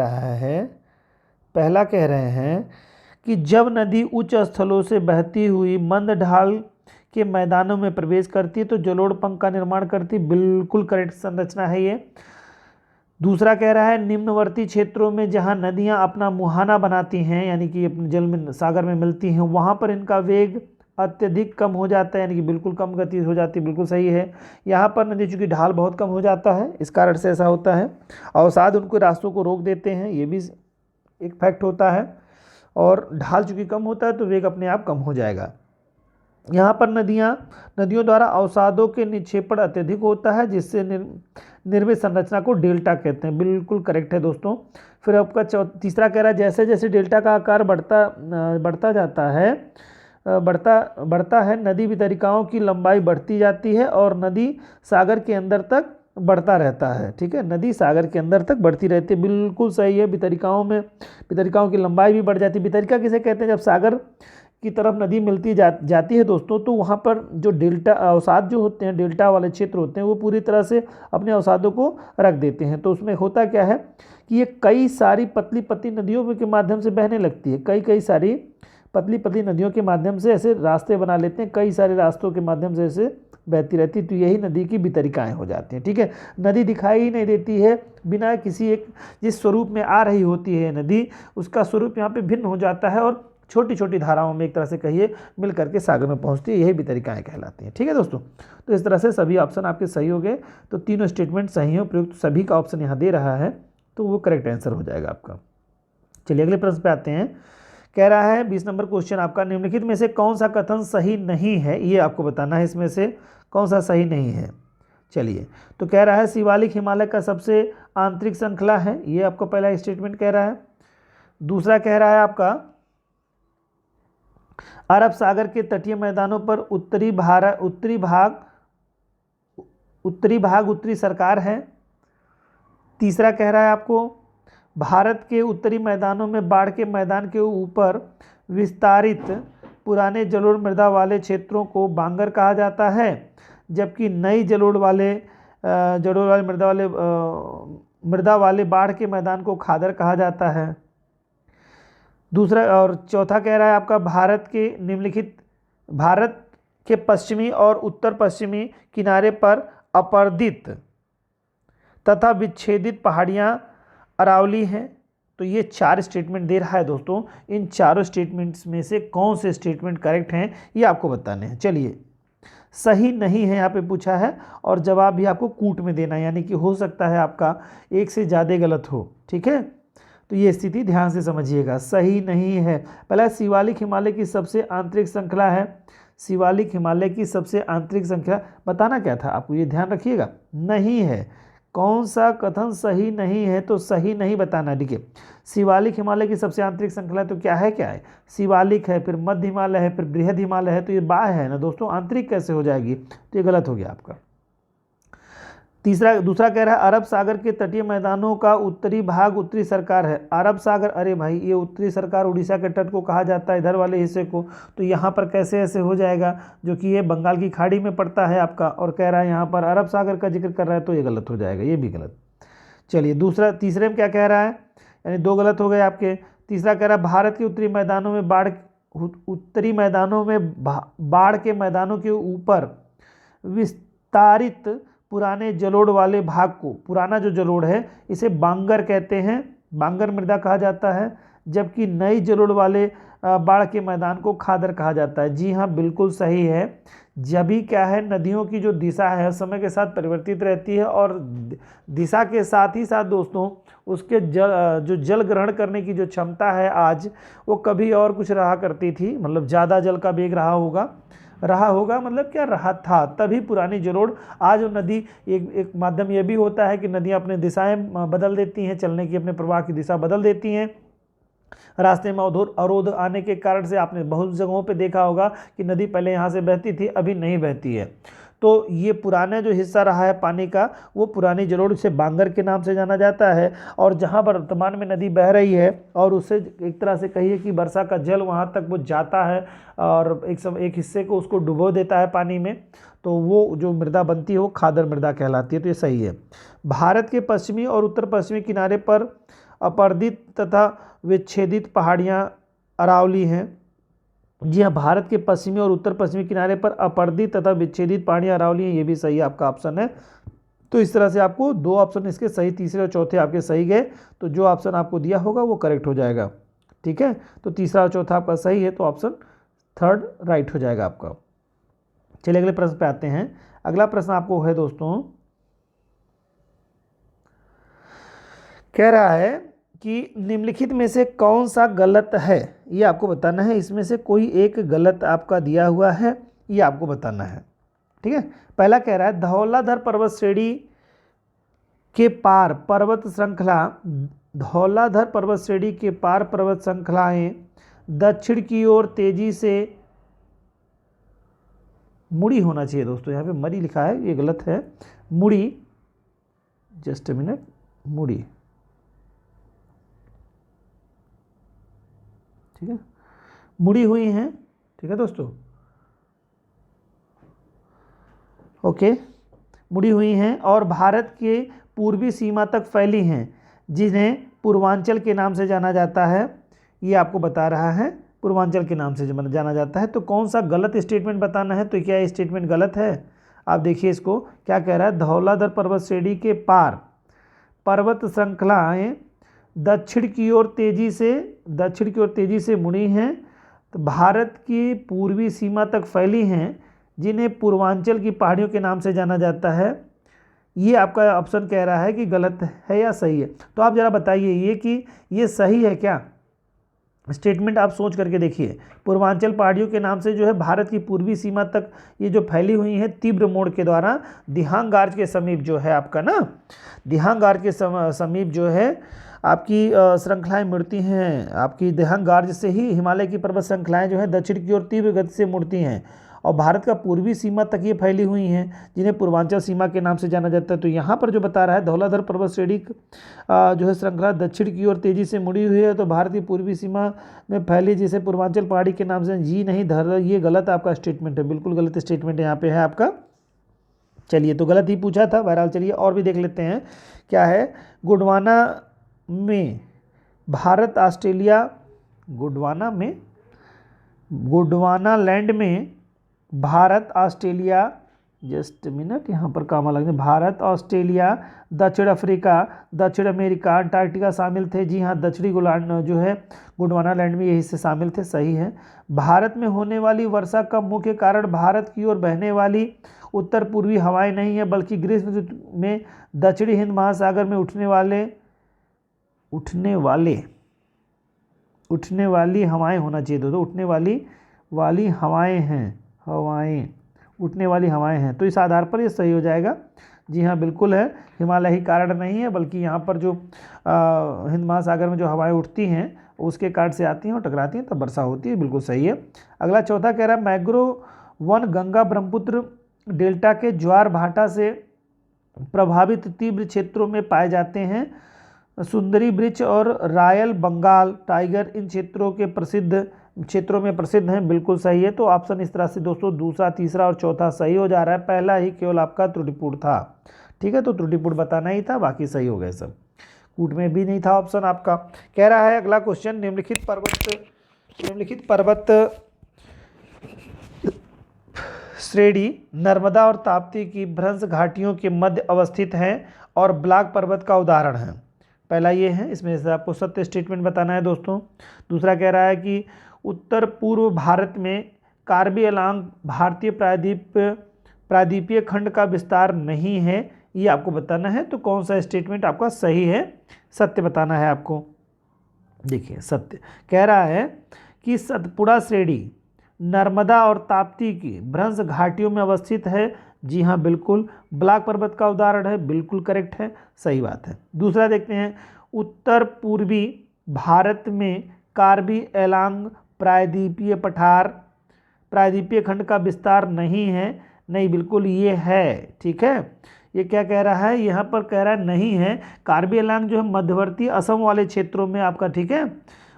रहे हैं कि जब नदी उच्च स्थलों से बहती हुई मंद ढाल के मैदानों में प्रवेश करती है तो जलोढ़ पंख का निर्माण करती है, बिल्कुल करेक्ट संरचना है ये। दूसरा कह रहा है, निम्नवर्ती क्षेत्रों में जहां नदियां अपना मुहाना बनाती हैं यानी कि अपने जल में सागर में मिलती हैं वहां पर इनका वेग अत्यधिक कम हो जाता है, यानी कि बिल्कुल कम गति हो जाती है, बिल्कुल सही है। यहाँ पर नदी चूँकि ढाल बहुत कम हो जाता है इस कारण से ऐसा होता है। अवसाद उनको रास्तों को रोक देते हैं, ये भी एक फैक्ट होता है। और ढाल चूँकि कम होता है तो वेग अपने आप कम हो जाएगा। यहाँ पर नदियों द्वारा अवसादों के निक्षेपण अत्यधिक होता है, जिससे निर्मित संरचना को डेल्टा कहते हैं, बिल्कुल करेक्ट है दोस्तों। फिर आपका तीसरा कह रहा है, जैसे जैसे डेल्टा का आकार बढ़ता है नदी वितरिकाओं की लंबाई बढ़ती जाती है और नदी सागर के अंदर तक बढ़ता रहता है। ठीक है, नदी सागर के अंदर तक बढ़ती रहती है, बिल्कुल सही है। वितरिकाओं की लंबाई भी बढ़ जाती है। वितरिका किसे कहते हैं? जब सागर की तरफ नदी मिलती जाती है दोस्तों, तो वहाँ पर जो डेल्टा अवसाद जो होते हैं, डेल्टा वाले क्षेत्र होते हैं, वो पूरी तरह से अपने अवसादों को रख देते हैं। तो उसमें होता क्या है कि ये कई सारी पतली पतली नदियों के माध्यम से बहने लगती है। कई सारी पतली पतली नदियों के माध्यम से ऐसे रास्ते बना लेते हैं, कई सारे रास्तों के माध्यम से ऐसे बहती रहती है। तो यही नदी की वितरिकाएँ हो जाती हैं। ठीक है, नदी दिखाई ही नहीं देती है, बिना किसी एक जिस स्वरूप में आ रही होती है नदी, उसका स्वरूप यहाँ पे भिन्न हो जाता है और छोटी छोटी धाराओं में एक तरह से कहिए मिल करके सागर में पहुंचती है। यही वितरिकाएँ कहलाती हैं। ठीक है दोस्तों, तो इस तरह से सभी ऑप्शन आपके सही हो गए। तो तीनों स्टेटमेंट सही हैं, प्रयुक्त सभी का ऑप्शन यहाँ दे रहा है, तो वो करेक्ट आंसर हो जाएगा आपका। चलिए अगले प्रश्न पे आते हैं। कह रहा है 20 नंबर क्वेश्चन आपका, निम्नलिखित में से कौन सा कथन सही नहीं है, ये आपको बताना है, इसमें से कौन सा सही नहीं है। चलिए, तो कह रहा है शिवालिक हिमालय का सबसे आंतरिक श्रृंखला है, ये आपका पहला स्टेटमेंट कह रहा है। दूसरा कह रहा है आपका अरब सागर के तटीय मैदानों पर उत्तरी भाग उत्तरी सरकार है। तीसरा कह रहा है आपको भारत के उत्तरी मैदानों में बाढ़ के मैदान के ऊपर विस्तारित पुराने जलोढ़ मृदा वाले क्षेत्रों को बांगर कहा जाता है, जबकि नई जलोढ़ वाले मृदा वाले बाढ़ के मैदान को खादर कहा जाता है। दूसरा और चौथा कह रहा है आपका भारत के पश्चिमी और उत्तर पश्चिमी किनारे पर अपर्दित तथा विच्छेदित पहाड़ियाँ अरावली हैं। तो ये 4 स्टेटमेंट दे रहा है दोस्तों। इन चारों स्टेटमेंट्स में से कौन से स्टेटमेंट करेक्ट हैं ये आपको बताने हैं। चलिए, सही नहीं है यहाँ पे पूछा है और जवाब भी आपको कूट में देना है, यानी कि हो सकता है आपका एक से ज़्यादा गलत हो। ठीक है, तो ये स्थिति ध्यान से समझिएगा, सही नहीं है। पहला शिवालिक हिमालय की सबसे आंतरिक श्रृंखला है। शिवालिक हिमालय की सबसे आंतरिक श्रृंखला बताना क्या था आपको, ये ध्यान रखिएगा, नहीं है। कौन सा कथन सही नहीं है, तो सही नहीं बताना। देखिए, शिवालिक हिमालय की सबसे आंतरिक श्रृंखला तो क्या है, शिवालिक है, फिर मध्य हिमालय है, फिर बृहद हिमालय है, तो ये बाह्य है ना दोस्तों, आंतरिक कैसे हो जाएगी, तो ये गलत हो गया आपका। दूसरा कह रहा है अरब सागर के तटीय मैदानों का उत्तरी भाग उत्तरी सरकार है। अरब सागर, अरे भाई ये उत्तरी सरकार उड़ीसा के तट को कहा जाता है, इधर वाले हिस्से को, तो यहाँ पर कैसे ऐसे हो जाएगा, जो कि ये बंगाल की खाड़ी में पड़ता है आपका, और कह रहा है यहाँ पर अरब सागर का जिक्र कर रहा है, तो ये गलत हो जाएगा, ये भी गलत। चलिए तीसरे में क्या कह रहा है, यानी 2 गलत हो गए आपके। तीसरा कह रहा है भारत के उत्तरी मैदानों में बाढ़ के मैदानों के ऊपर विस्तारित पुराने जलोढ़ वाले भाग को, पुराना जो जलोढ़ है इसे बांगर कहते हैं, बांगर मृदा कहा जाता है, जबकि नई जलोढ़ वाले बाढ़ के मैदान को खादर कहा जाता है। जी हाँ, बिल्कुल सही है। जब भी क्या है, नदियों की जो दिशा है समय के साथ परिवर्तित रहती है, और दिशा के साथ ही साथ दोस्तों उसके जल ग्रहण करने की जो क्षमता है आज, वो कभी और कुछ रहा करती थी, मतलब ज़्यादा जल का वेग रहा होगा मतलब क्या रहा था, तभी पुरानी जलोढ़। आज नदी एक माध्यम यह भी होता है कि नदियाँ अपने दिशाएं बदल देती हैं, चलने की अपने प्रवाह की दिशा बदल देती हैं। रास्ते में अवरोध आने के कारण से आपने बहुत जगहों पे देखा होगा कि नदी पहले यहाँ से बहती थी, अभी नहीं बहती है। तो ये पुराना जो हिस्सा रहा है पानी का, वो पुरानी जलोढ़ से बांगर के नाम से जाना जाता है। और जहाँ पर वर्तमान में नदी बह रही है और उससे एक तरह से कहिए कि वर्षा का जल वहाँ तक वो जाता है और एक हिस्से को उसको डुबो देता है पानी में, तो वो जो मृदा बनती है वो खादर मृदा कहलाती है। तो ये सही है। भारत के पश्चिमी और उत्तर पश्चिमी किनारे पर अपर्दित तथा विच्छेदित पहाड़ियाँ अरावली हैं। जी हाँ, भारत के पश्चिमी और उत्तर पश्चिमी किनारे पर अपर्दित तथा विच्छेदित पहाड़ियाँ अरावली हैं, ये भी सही आपका ऑप्शन है। तो इस तरह से आपको 2 ऑप्शन इसके सही, तीसरे और चौथे आपके सही गए, तो जो ऑप्शन आपको दिया होगा वो करेक्ट हो जाएगा। ठीक है, तो तीसरा और चौथा आपका सही है, तो ऑप्शन 3 राइट हो जाएगा आपका। चलिए अगले प्रश्न पे आते हैं। अगला प्रश्न आपको है दोस्तों, कह रहा है कि निम्नलिखित में से कौन सा गलत है, ये आपको बताना है। इसमें से कोई एक गलत आपका दिया हुआ है, ये आपको बताना है। ठीक है, पहला कह रहा है धौलाधर पर्वत श्रेणी के पार पर्वत श्रृंखला, धौलाधर पर्वत श्रेणी के पार पर्वत श्रृंखलाएं दक्षिण की ओर तेजी से मुड़ी होना चाहिए। दोस्तों यहाँ पे मरी लिखा है, ये गलत है, मुड़ी, जस्ट ए मिनट, मुड़ी, ठीक है, मुड़ी हुई हैं। ठीक है दोस्तों, ओके, मुड़ी हुई हैं और भारत के पूर्वी सीमा तक फैली हैं, जिन्हें पूर्वांचल के नाम से जाना जाता है। ये आपको बता रहा है, पूर्वांचल के नाम से जाना जाता है। तो कौन सा गलत स्टेटमेंट बताना है, तो क्या ये स्टेटमेंट गलत है? आप देखिए इसको, क्या कह रहा है, धौलाधर पर्वत श्रेणी के पार पर्वत श्रृंखलाएं दक्षिण की ओर तेजी से मुड़ी हैं, तो भारत की पूर्वी सीमा तक फैली हैं, जिन्हें पूर्वांचल की पहाड़ियों के नाम से जाना जाता है। ये आपका ऑप्शन कह रहा है कि गलत है या सही है। तो आप ज़रा बताइए ये कि ये सही है क्या स्टेटमेंट, आप सोच करके देखिए। पूर्वांचल पहाड़ियों के नाम से जो है भारत की पूर्वी सीमा तक ये जो फैली हुई है तीव्र मोड़ के द्वारा, दिहांग गार्ज के समीप जो है आपका ना, दिहांग गार्ज के समीप जो है आपकी श्रृंखलाएं मुड़ती हैं। आपकी दिहांग गार्ज से ही हिमालय की पर्वत श्रृंखलाएं जो है दक्षिण की ओर तीव्र गति से मुड़ती हैं और भारत का पूर्वी सीमा तक ये फैली हुई हैं, जिन्हें पूर्वांचल सीमा के नाम से जाना जाता है। तो यहाँ पर जो बता रहा है धौलाधर पर्वत श्रेणी जो है श्रृंखला दक्षिण की ओर तेजी से मुड़ी हुई है, तो भारत की पूर्वी सीमा में फैली, जिसे पूर्वांचल पहाड़ी के नाम से, जी नहीं धर, ये गलत आपका स्टेटमेंट है, बिल्कुल गलत स्टेटमेंट यहाँ पे है आपका। चलिए, तो गलत ही पूछा था, बहरहाल चलिए और भी देख लेते हैं क्या है। गोंडवाना में भारत ऑस्ट्रेलिया, गोंडवाना लैंड में भारत ऑस्ट्रेलिया, जस्ट मिनट यहाँ पर कामा लगने, भारत ऑस्ट्रेलिया दक्षिण अफ्रीका दक्षिण अमेरिका अंटार्कटिका शामिल थे। जी हाँ, दक्षिणी गोलार्ध जो है गोंडवाना लैंड में ये हिस्से शामिल थे, सही है। भारत में होने वाली वर्षा का मुख्य कारण भारत की ओर बहने वाली उत्तर पूर्वी हवाएं नहीं है, बल्कि ग्रीष्म ऋतु में दक्षिणी हिंद महासागर में उठने वाली हवाएं होना चाहिए दोस्तों, उठने वाली हवाएं हैं, उठने वाली हवाएं हैं। तो इस आधार पर ये सही हो जाएगा। जी हाँ, बिल्कुल है, हिमालय ही कारण नहीं है, बल्कि यहाँ पर जो हिंद महासागर में जो हवाएं उठती हैं उसके कारण से आती हैं और टकराती हैं, तब वर्षा होती है, बिल्कुल सही है। अगला चौथा कह रहा है mangrove one Ganga Brahmaputra delta के ज्वार भाटा से प्रभावित तीव्र क्षेत्रों में पाए जाते हैं। सुंदरी वृक्ष और रॉयल बंगाल टाइगर इन क्षेत्रों में प्रसिद्ध हैं। बिल्कुल सही है। तो ऑप्शन इस तरह से दोस्तों दूसरा, तीसरा और चौथा सही हो जा रहा है। पहला ही केवल आपका त्रुटिपूर्ण था। ठीक है, तो त्रुटिपूर्ण बताना ही था, बाकी सही हो गए सब। कूट में भी नहीं था ऑप्शन आपका। कह रहा है अगला क्वेश्चन, निम्नलिखित पर्वत श्रेणी नर्मदा और ताप्ती की भ्रंश घाटियों के मध्य अवस्थित है और ब्लैक पर्वत का उदाहरण है। पहला ये है, इसमें से आपको सत्य स्टेटमेंट बताना है दोस्तों। दूसरा कह रहा है कि उत्तर पूर्व भारत में कार्बी एलांग भारतीय प्रायद्वीपीय खंड का विस्तार नहीं है, ये आपको बताना है। तो कौन सा स्टेटमेंट आपका सही है, सत्य बताना है आपको। देखिए सत्य कह रहा है कि सतपुड़ा श्रेणी नर्मदा और ताप्ती की भ्रंश घाटियों में अवस्थित है। जी हाँ बिल्कुल। ब्लैक पर्वत का उदाहरण है, बिल्कुल करेक्ट है, सही बात है। दूसरा देखते हैं, उत्तर पूर्वी भारत में कार्बी एलांग प्रायद्वीपीय खंड का विस्तार नहीं है। नहीं, बिल्कुल ये है। ठीक है, ये क्या कह रहा है, यहाँ पर कह रहा है नहीं है। कार्बी एलांग जो है मध्यवर्ती असम वाले क्षेत्रों में आपका, ठीक है,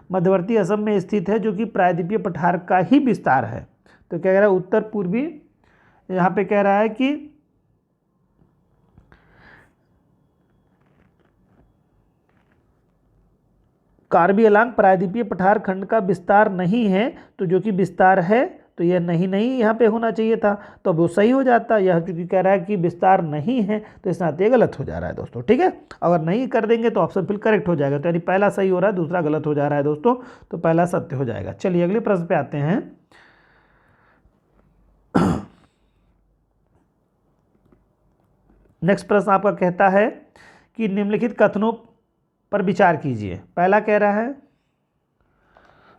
मध्यवर्ती असम में स्थित है, जो कि प्रायद्वीपीय पठार का ही विस्तार है। तो क्या कह रहा है, उत्तर पूर्वी, यहाँ पे कह रहा है कि कार्बी एलांग प्रायद्वीपीय पठार खंड का विस्तार नहीं है, तो जो कि विस्तार है तो यह नहीं यहाँ पे होना चाहिए था, तो अब वो सही हो जाता। यह चूंकि कह रहा है कि विस्तार नहीं है, तो इस नाते गलत हो जा रहा है दोस्तों। ठीक है, अगर नहीं कर देंगे तो ऑप्शन फिर करेक्ट हो जाएगा। तो यानी पहला सही हो रहा है, दूसरा गलत हो जा रहा है दोस्तों, तो पहला सत्य हो जाएगा। चलिए अगले प्रश्न पे आते हैं। नेक्स्ट प्रश्न आपका कहता है कि निम्नलिखित कथनों पर विचार कीजिए। पहला कह रहा है,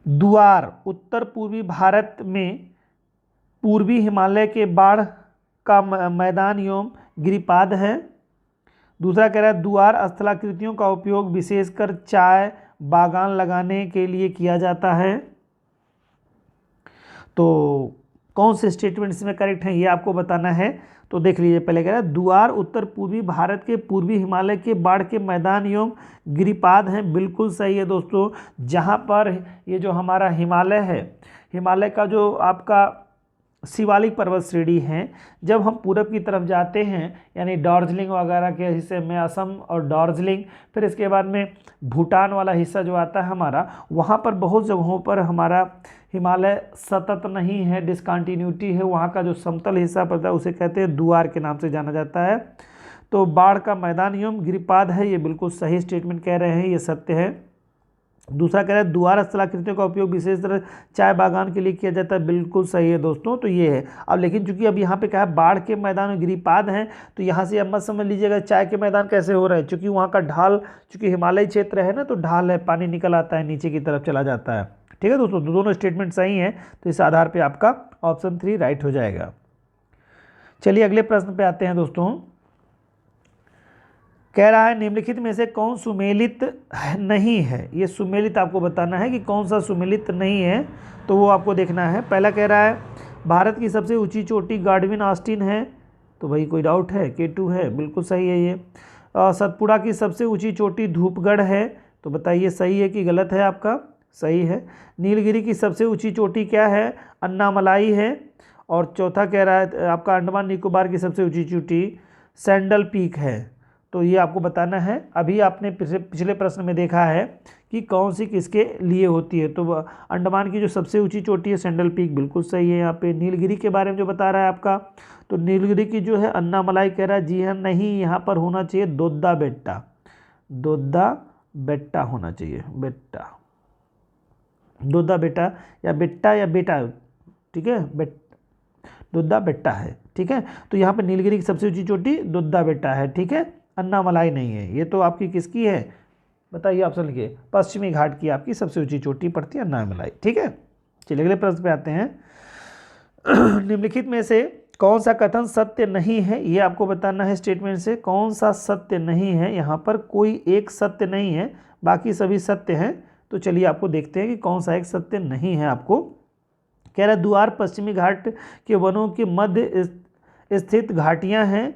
द्वार उत्तर पूर्वी भारत में पूर्वी हिमालय के बाढ़ का मैदान एवं गिरिपाद है। दूसरा कह रहा है, द्वार स्थलाकृतियों का उपयोग विशेषकर चाय बागान लगाने के लिए किया जाता है। तो कौन से स्टेटमेंट इसमें करेक्ट हैं, ये आपको बताना है। तो देख लीजिए, पहले कह रहा है द्वार उत्तर पूर्वी भारत के पूर्वी हिमालय के बाढ़ के मैदान एवं गिरिपाद हैं। बिल्कुल सही है दोस्तों। जहाँ पर ये जो हमारा हिमालय है, हिमालय का जो आपका शिवालिक पर्वत श्रेणी हैं, जब हम पूरब की तरफ जाते हैं यानी दार्जिलिंग वगैरह के हिस्से में, असम और दार्जिलिंग, फिर इसके बाद में भूटान वाला हिस्सा जो आता है हमारा, वहाँ पर बहुत जगहों पर हमारा हिमालय सतत नहीं है, डिसकंटिन्यूटी है। वहाँ का जो समतल हिस्सा पड़ता है उसे कहते हैं द्वार के नाम से जाना जाता है। तो बाढ़ का मैदान एवं गिरिपाद है, ये बिल्कुल सही स्टेटमेंट कह रहे हैं, ये सत्य है। दूसरा कह रहा है द्वार स्थलाकृतियों का उपयोग विशेषकर चाय बागान के लिए किया जाता है। बिल्कुल सही है दोस्तों, तो ये है। अब लेकिन चूंकि अब यहाँ पे क्या है, बाढ़ के मैदान और गिरिपाद हैं, तो यहाँ से अब मत समझ लीजिएगा चाय के मैदान कैसे हो रहा है, चूंकि वहाँ का ढाल, चूंकि हिमालय क्षेत्र है ना, तो ढाल है, पानी निकल आता है, नीचे की तरफ चला जाता है। ठीक है दोस्तों, दोनों स्टेटमेंट सही हैं, तो इस आधार पर आपका ऑप्शन 3 राइट हो जाएगा। चलिए अगले प्रश्न पे आते हैं दोस्तों। कह रहा है निम्नलिखित में से कौन सुमेलित नहीं है। ये सुमेलित आपको बताना है कि कौन सा सुमेलित नहीं है, तो वो आपको देखना है। पहला कह रहा है भारत की सबसे ऊंची चोटी गार्डविन ऑस्टिन है, तो भाई कोई डाउट है, K2 है, बिल्कुल सही है ये। सतपुड़ा की सबसे ऊंची चोटी धूपगढ़ है, तो बताइए सही है कि गलत है आपका, सही है। नीलगिरी की सबसे ऊंची चोटी क्या है, अन्नामलाई है। और चौथा कह रहा है आपका अंडमान निकोबार की सबसे ऊंची चोटी सैंडल पीक है, तो ये आपको बताना है। अभी आपने पिछले प्रश्न में देखा है कि कौन सी किसके लिए होती है, तो अंडमान की जो सबसे ऊंची चोटी है सैंडल पीक, बिल्कुल सही है। यहाँ पे नीलगिरी के बारे में जो बता रहा है आपका, तो नीलगिरी की जो है अन्नामलाई कह रहा है, जी हाँ नहीं, यहाँ पर होना चाहिए दोद्दा बेट्टा, दोद्दा बेट्टा होना चाहिए, बेट्टा, दोद्दा बेटा या बेट्टा या बेटा, ठीक है, दोद्दा बेट्टा है। ठीक है, तो यहाँ पे नीलगिरी की सबसे ऊंची चोटी दोद्दा बेट्टा है, ठीक है, अन्नामलाई नहीं है। ये तो आपकी किसकी है बताइए, ऑप्शन लिखिए। पश्चिमी घाट की आपकी सबसे ऊंची चोटी पड़ती है अन्नामलाई। ठीक है, चलिए अगले प्रश्न पे आते हैं। निम्नलिखित में से कौन सा कथन सत्य नहीं है, ये आपको बताना है स्टेटमेंट से, कौन सा सत्य नहीं है। यहाँ पर कोई एक सत्य नहीं है, बाकी सभी सत्य हैं। तो चलिए आपको देखते हैं कि कौन सा एक सत्य नहीं है। आपको कह रहा है द्वार पश्चिमी घाट के वनों के मध्य स्थित घाटियाँ हैं,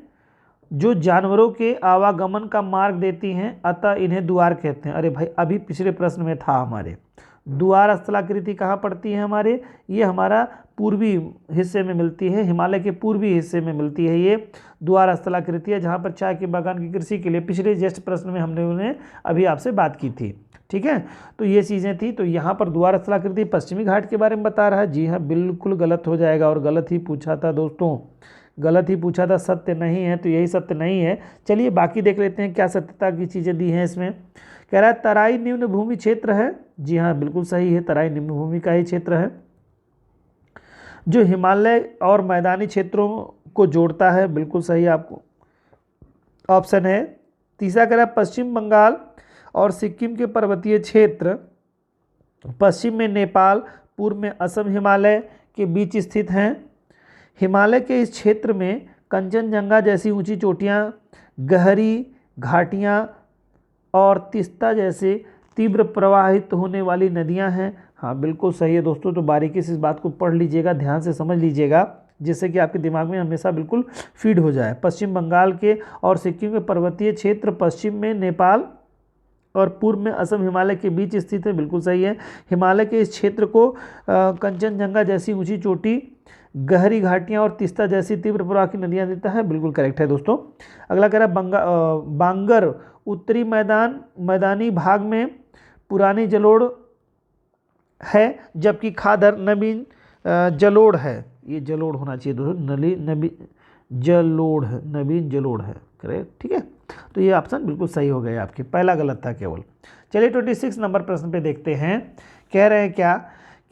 जो जानवरों के आवागमन का मार्ग देती हैं, अतः इन्हें द्वार कहते हैं। अरे भाई, अभी पिछले प्रश्न में था हमारे, द्वार स्थलाकृति कहाँ पड़ती है हमारे, ये हमारा पूर्वी हिस्से में मिलती है, हिमालय के पूर्वी हिस्से में मिलती है ये द्वार स्थलाकृति है, जहाँ पर चाय के बागान की कृषि के लिए पिछले जस्ट प्रश्न में हमने उन्हें अभी आपसे बात की थी। ठीक है, तो ये चीज़ें थी। तो यहाँ पर द्वार स्थलाकृति पश्चिमी घाट के बारे में बता रहा है। जी हाँ, बिल्कुल गलत हो जाएगा, और गलत ही पूछा था दोस्तों, गलत ही पूछा था, सत्य नहीं है। तो यही सत्य नहीं है। चलिए बाकी देख लेते हैं क्या सत्यता की चीज़ें दी हैं इसमें। कह रहा है तराई निम्न भूमि क्षेत्र है। जी हाँ, बिल्कुल सही है, तराई निम्न भूमि का ही क्षेत्र है जो हिमालय और मैदानी क्षेत्रों को जोड़ता है। बिल्कुल सही आपको ऑप्शन है। तीसरा कह रहा है पश्चिम बंगाल और सिक्किम के पर्वतीय क्षेत्र पश्चिम में नेपाल, पूर्व में असम हिमालय के बीच स्थित हैं। हिमालय के इस क्षेत्र में कंचनजंगा जैसी ऊंची चोटियां, गहरी घाटियां और तीस्ता जैसे तीव्र प्रवाहित होने वाली नदियां हैं। हाँ, बिल्कुल सही है दोस्तों। तो बारीकी से इस बात को पढ़ लीजिएगा, ध्यान से समझ लीजिएगा, जिससे कि आपके दिमाग में हमेशा बिल्कुल फीड हो जाए। पश्चिम बंगाल के और सिक्किम के पर्वतीय क्षेत्र पश्चिम में नेपाल और पूर्व में असम हिमालय के बीच स्थित है। बिल्कुल सही है। हिमालय के इस क्षेत्र को कंचनजंगा जैसी ऊंची चोटी, गहरी घाटियां और तीस्ता जैसी तीव्र प्रवाह की नदियां देता है। बिल्कुल करेक्ट है दोस्तों। अगला कह रहा है बांगर उत्तरी मैदानी भाग में पुरानी जलोढ़ है, जबकि खादर नवीन जलोढ़ है। ये जलोढ़ होना चाहिए दोस्तों, नवीन जलोढ़ है। करेक्ट, ठीक है। तो ये ऑप्शन बिल्कुल सही हो गया आपके, पहला गलत था केवल। चलिए 26 नंबर प्रश्न पे देखते हैं। कह रहे हैं क्या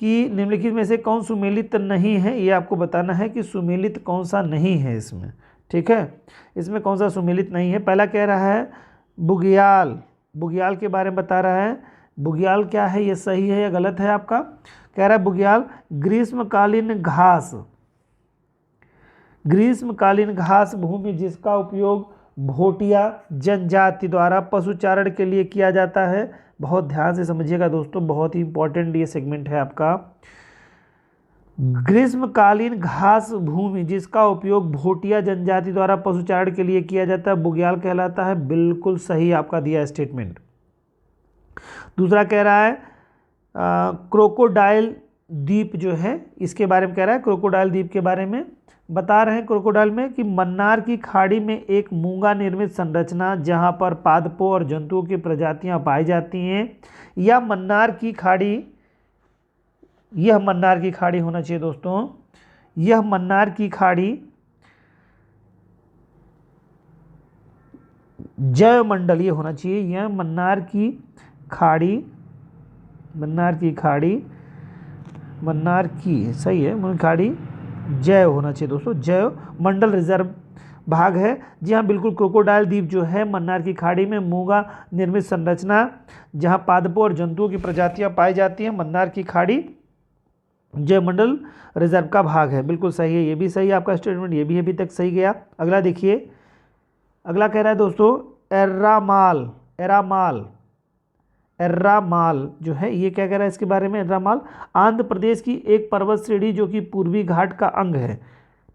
कि निम्नलिखित में से कौन सुमेलित नहीं है। ये आपको बताना है कि सुमेलित कौन सा नहीं है इसमें। ठीक है, इसमें कौन सा सुमेलित नहीं है। पहला कह रहा है बुग्याल, बुग्याल के बारे में बता रहा है। बुग्याल क्या है, ये सही है या गलत है आपका। कह रहा है बुग्याल ग्रीष्मकालीन घास, ग्रीष्मकालीन घास भूमि जिसका उपयोग भोटिया जनजाति द्वारा पशुचारण के लिए किया जाता है। बहुत ध्यान से समझिएगा दोस्तों, बहुत ही इंपॉर्टेंट ये सेगमेंट है आपका। ग्रीष्मकालीन घास भूमि जिसका उपयोग भोटिया जनजाति द्वारा पशुचारण के लिए किया जाता है, बुग्याल कहलाता है। बिल्कुल सही आपका दिया स्टेटमेंट। दूसरा कह रहा है क्रोकोडाइल द्वीप जो है, इसके बारे में कह रहा है। क्रोकोडाइल द्वीप के बारे में बता रहे हैं क्रोकोडाइल में कि मन्नार की खाड़ी में एक मूंगा निर्मित संरचना जहां पर पादपों और जंतुओं की प्रजातियां पाई जाती हैं। यह मन्नार की खाड़ी होना चाहिए दोस्तों। यह मन्नार की खाड़ी जैवमंडल ये होना चाहिए। यह मन्नार की खाड़ी सही है, खाड़ी जैव होना चाहिए दोस्तों, जैव मंडल रिजर्व भाग है। जी हाँ, बिल्कुल। क्रोकोडाइल द्वीप जो है मन्नार की खाड़ी में मूंगा निर्मित संरचना जहाँ पादपों और जंतुओं की प्रजातियां पाई जाती हैं, मन्नार की खाड़ी जैव मंडल रिजर्व का भाग है। बिल्कुल सही है, ये भी सही है आपका स्टेटमेंट, ये भी अभी तक सही गया। अगला देखिए, अगला कह रहा है दोस्तों एर्रामाल जो है, ये क्या कह रहा है इसके बारे में। एर्रामाल आंध्र प्रदेश की एक पर्वत श्रेणी जो कि पूर्वी घाट का अंग है।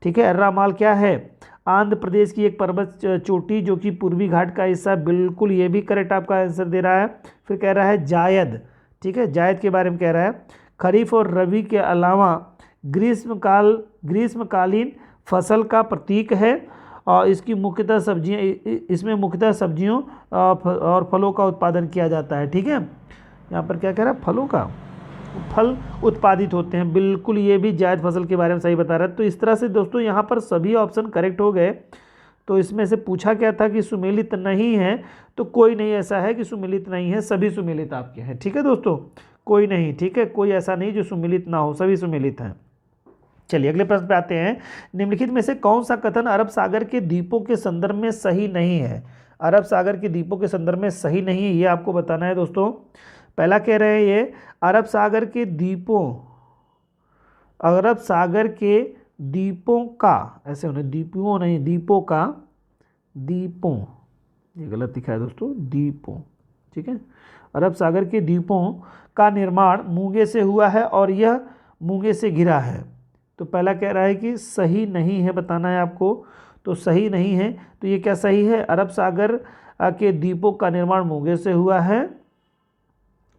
ठीक है, एर्रामाल क्या है, आंध्र प्रदेश की एक पर्वत चोटी जो कि पूर्वी घाट का हिस्सा। बिल्कुल, ये भी करेक्ट आपका आंसर दे रहा है। फिर कह रहा है जायद। ठीक है, जायद के बारे में कह रहा है खरीफ और रबी के अलावा ग्रीष्मकालीन फसल का प्रतीक है और इसकी मुख्यतः इसमें मुख्यतः सब्जियों और फलों का उत्पादन किया जाता है। ठीक है, यहाँ पर क्या कह रहा है, फल उत्पादित होते हैं। बिल्कुल, ये भी जायद फसल के बारे में सही बता रहा है। तो इस तरह से दोस्तों यहाँ पर सभी ऑप्शन करेक्ट हो गए। तो इसमें से पूछा क्या था कि सुमेलित नहीं है, तो कोई नहीं ऐसा है कि सुमेलित नहीं है, सभी सुमेलित आपके हैं। ठीक है दोस्तों, कोई नहीं, ठीक है, कोई ऐसा नहीं जो सुमेलित ना हो, सभी सुमेलित हैं। चलिए अगले प्रश्न पे आते हैं। निम्नलिखित में से कौन सा कथन अरब सागर के द्वीपों के संदर्भ में सही नहीं है। अरब सागर के द्वीपों के संदर्भ में सही नहीं है, ये आपको बताना है दोस्तों। पहला कह रहे हैं ये अरब सागर के द्वीपों का, ऐसे होने द्वीपों नहीं, द्वीपों, ये गलत लिखा है दोस्तों, द्वीपों। ठीक है, अरब सागर के द्वीपों का निर्माण मूंगे से हुआ है और यह मूंगे से घिरा है। तो पहला कह रहा है कि सही नहीं है, बताना है आपको। तो सही नहीं है। तो ये क्या सही है? अरब सागर के द्वीपों का निर्माण मूंगे से हुआ है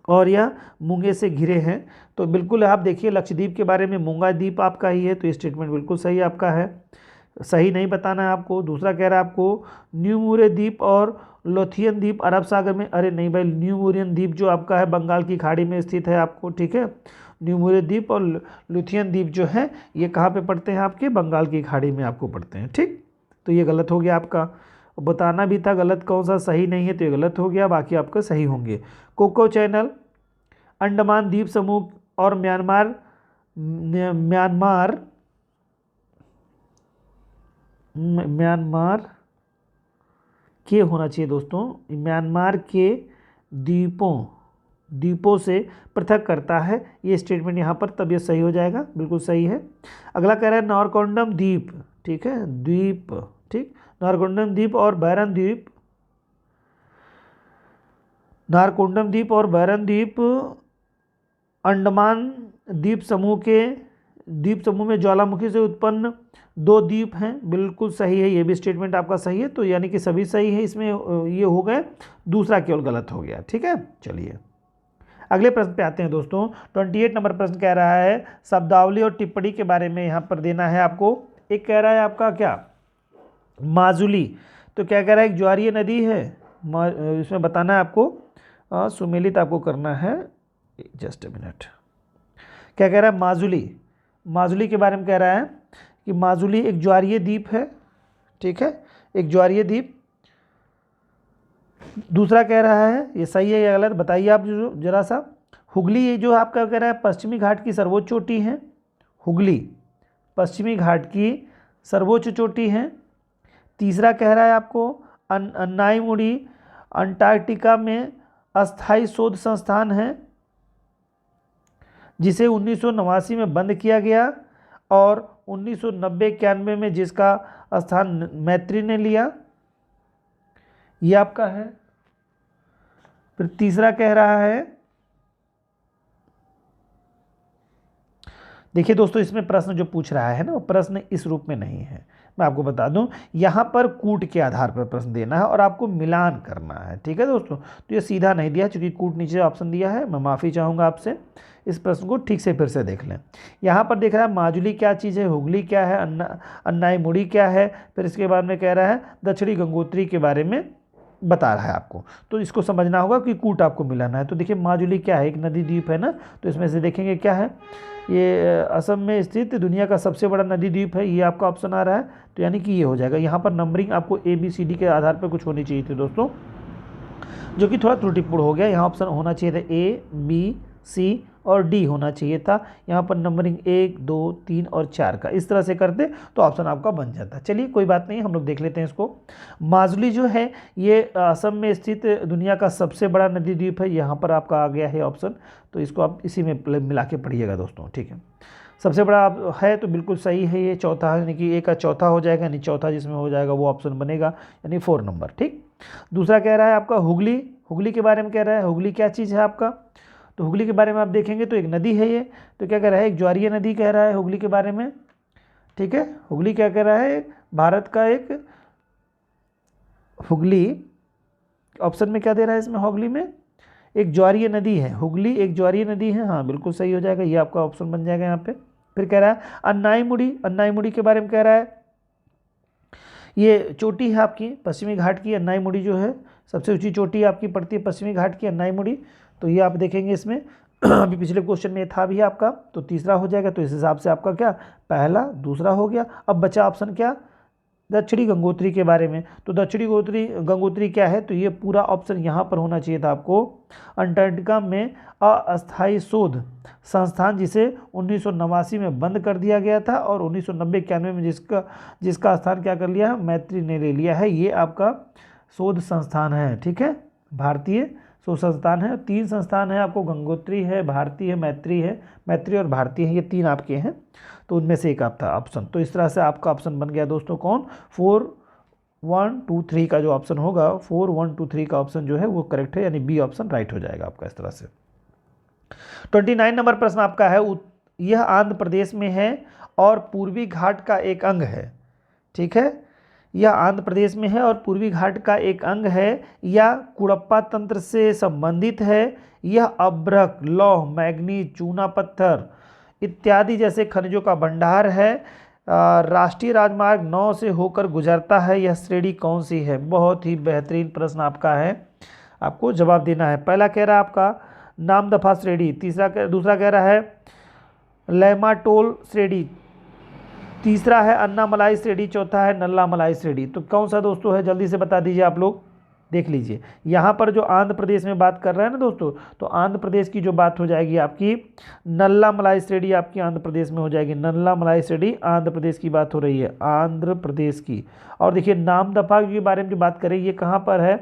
और यह मूंगे से घिरे हैं। तो बिल्कुल आप देखिए लक्षद्वीप के बारे में मूंगा द्वीप आपका ही है, तो ये स्टेटमेंट बिल्कुल सही आपका है। सही नहीं बताना है आपको। दूसरा कह रहा है आपको न्यू मूरे द्वीप और लोथियन द्वीप अरब सागर में, अरे नहीं भाई, न्यू मूरियन द्वीप जो आपका है बंगाल की खाड़ी में स्थित है आपको, ठीक है। न्यू मूरे द्वीप और लुथियन द्वीप जो है ये कहाँ पे पड़ते हैं? आपके बंगाल की खाड़ी में आपको पड़ते हैं, ठीक। तो ये गलत हो गया आपका। बताना भी था गलत कौन सा सही नहीं है, तो ये गलत हो गया, बाकी आपका सही होंगे। कोको चैनल अंडमान द्वीप समूह और म्यांमार म्यांमार म्यांमार के होना चाहिए दोस्तों, म्यांमार के द्वीपों से पृथक करता है, ये स्टेटमेंट यहाँ पर, तब ये सही हो जाएगा, बिल्कुल सही है। अगला कह रहा है नारकोंडम द्वीप, ठीक है, द्वीप, ठीक, नारकोंडम द्वीप और बैरन द्वीप, नारकोंडम द्वीप और बैरन द्वीप अंडमान द्वीप समूह में ज्वालामुखी से उत्पन्न दो द्वीप हैं, बिल्कुल सही है, ये भी स्टेटमेंट आपका सही है। तो यानी कि सभी सही है इसमें, ये हो गए, दूसरा केवल गलत हो गया, ठीक है। चलिए अगले प्रश्न पे आते हैं दोस्तों। 28 नंबर प्रश्न कह रहा है शब्दावली और टिप्पणी के बारे में यहाँ पर देना है आपको। एक कह रहा है आपका क्या, माजुली, तो क्या कह रहा है एक ज्वारीय नदी है, इसमें बताना है आपको, सुमेलित आपको करना है, जस्ट ए मिनट। क्या कह रहा है? माजुली के बारे में कह रहा है कि माजुली एक ज्वारीय द्वीप है, ठीक है, एक ज्वारीय द्वीप। दूसरा कह रहा है, ये सही है या गलत बताइए आप जरा सा। हुगली, ये जो आपका कह रहा है पश्चिमी घाट की सर्वोच्च चोटी है, हुगली पश्चिमी घाट की सर्वोच्च चोटी है। तीसरा कह रहा है आपको अन्नाईमुड़ी अंटार्कटिका में अस्थायी शोध संस्थान है जिसे 1989 में बंद किया गया और 1990-91 में जिसका स्थान मैत्री ने लिया, ये आपका है। फिर तीसरा कह रहा है, देखिए दोस्तों इसमें प्रश्न जो पूछ रहा है ना वो प्रश्न इस रूप में नहीं है, मैं आपको बता दूं, यहाँ पर कूट के आधार पर प्रश्न देना है और आपको मिलान करना है, ठीक है दोस्तों। तो ये सीधा नहीं दिया चूंकि कूट नीचे ऑप्शन दिया है, मैं माफ़ी चाहूँगा आपसे। इस प्रश्न को ठीक से फिर से देख लें। यहाँ पर देख रहा है माजुली क्या चीज़ है, हुगली क्या है, अन्नाईमुड़ी क्या है, फिर इसके बाद में कह रहा है दक्षिणी गंगोत्री के बारे में बता रहा है आपको। तो इसको समझना होगा कि कूट आपको मिलाना है। तो देखिए माजुली क्या है, एक नदी द्वीप है ना, तो इसमें से देखेंगे क्या है, ये असम में स्थित दुनिया का सबसे बड़ा नदी द्वीप है, ये आपका ऑप्शन आ रहा है, तो यानी कि ये हो जाएगा। यहाँ पर नंबरिंग आपको ABCD के आधार पर कुछ होनी चाहिए थी दोस्तों, जो कि थोड़ा त्रुटिपूर्ण हो गया। यहाँ ऑप्शन होना चाहिए था A, B, C और D होना चाहिए था, यहाँ पर नंबरिंग 1, 2, 3 और 4 का इस तरह से करते तो ऑप्शन आपका बन जाता। चलिए कोई बात नहीं, हम लोग देख लेते हैं इसको। माजुली जो है ये असम में स्थित दुनिया का सबसे बड़ा नदी द्वीप है, यहाँ पर आपका आ गया है ऑप्शन, तो इसको आप इसी में मिला के पढ़िएगा दोस्तों, ठीक है। सबसे बड़ा है तो बिल्कुल सही है, ये चौथा यानी कि A का चौथा हो जाएगा, यानी चौथा जिसमें हो जाएगा वो ऑप्शन बनेगा, यानी 4 नंबर, ठीक। दूसरा कह रहा है आपका हुगली के बारे में कह रहा है, हुगली क्या चीज़ है आपका, तो हुगली के बारे में आप देखेंगे तो एक नदी है ये, तो क्या कह रहा है एक ज्वारीय नदी कह रहा है हुगली के बारे में, ठीक है। हुगली क्या कह रहा है, भारत का एक, हुगली ऑप्शन में क्या दे रहा है इसमें, हुगली में एक ज्वारीय नदी है, हुगली एक ज्वारीय नदी है, हाँ बिल्कुल सही हो जाएगा, ये आपका ऑप्शन बन जाएगा यहाँ पे। फिर कह रहा है अन्नाईमुड़ी के बारे में कह रहा है, ये चोटी है आपकी पश्चिमी घाट की, अन्नाईमुड़ी जो है सबसे ऊंची चोटी आपकी पड़ती है पश्चिमी घाट की अन्नाईमुड़ी, तो ये आप देखेंगे इसमें अभी पिछले क्वेश्चन में था भी आपका, तो तीसरा हो जाएगा। तो इस हिसाब से आपका क्या पहला दूसरा हो गया। अब बचा ऑप्शन क्या, दक्षिणी गंगोत्री के बारे में, तो दक्षिणी गंगोत्री क्या है, तो ये पूरा ऑप्शन यहाँ पर होना चाहिए था आपको, अंटार्कटिका में अस्थायी शोध संस्थान जिसे 1989 में बंद कर दिया गया था और 1990-91 में जिसका स्थान क्या कर लिया, मैत्री ने ले लिया है, ये आपका शोध संस्थान है, ठीक है, भारतीय शोध संस्थान है। 3 संस्थान है आपको, गंगोत्री है, भारती है, मैत्री और भारती है, ये 3 आपके हैं, तो उनमें से एक आपका ऑप्शन, तो इस तरह से आपका ऑप्शन बन गया दोस्तों कौन, 4, 1, 2, 3 का जो ऑप्शन होगा, 4, 1, 2, 3 का ऑप्शन जो है वो करेक्ट है, यानी बी ऑप्शन राइट हो जाएगा आपका इस तरह से। 29 नंबर प्रश्न आपका है, यह आंध्र प्रदेश में है और पूर्वी घाट का एक अंग है, ठीक है। यह आंध्र प्रदेश में है और पूर्वी घाट का एक अंग है, या कुड़प्पा तंत्र से संबंधित है, यह अभ्रक, लौह, मैग्नीज, चूना पत्थर इत्यादि जैसे खनिजों का भंडार है, राष्ट्रीय राजमार्ग 9 से होकर गुजरता है, यह श्रेणी कौन सी है। बहुत ही बेहतरीन प्रश्न आपका है, आपको जवाब देना है। पहला कह रहा है आपका नामदफा श्रेणी, दूसरा कह रहा है लैमाटोल श्रेणी, तीसरा है अन्नामलाई श्रेणी, चौथा है नल्लामलाई श्रेणी। तो कौन सा दोस्तों है, जल्दी से बता दीजिए आप लोग। देख लीजिए यहाँ पर जो आंध्र प्रदेश में बात कर रहे हैं ना दोस्तों, तो आंध्र प्रदेश की जो बात हो जाएगी आपकी नल्लामलाई श्रेणी आपकी आंध्र प्रदेश में हो जाएगी। नल्लामलाई श्रेणी आंध्र प्रदेश की बात हो रही है, आंध्र प्रदेश की। और देखिए नामदफा के बारे में जो बात करें, ये कहाँ पर है,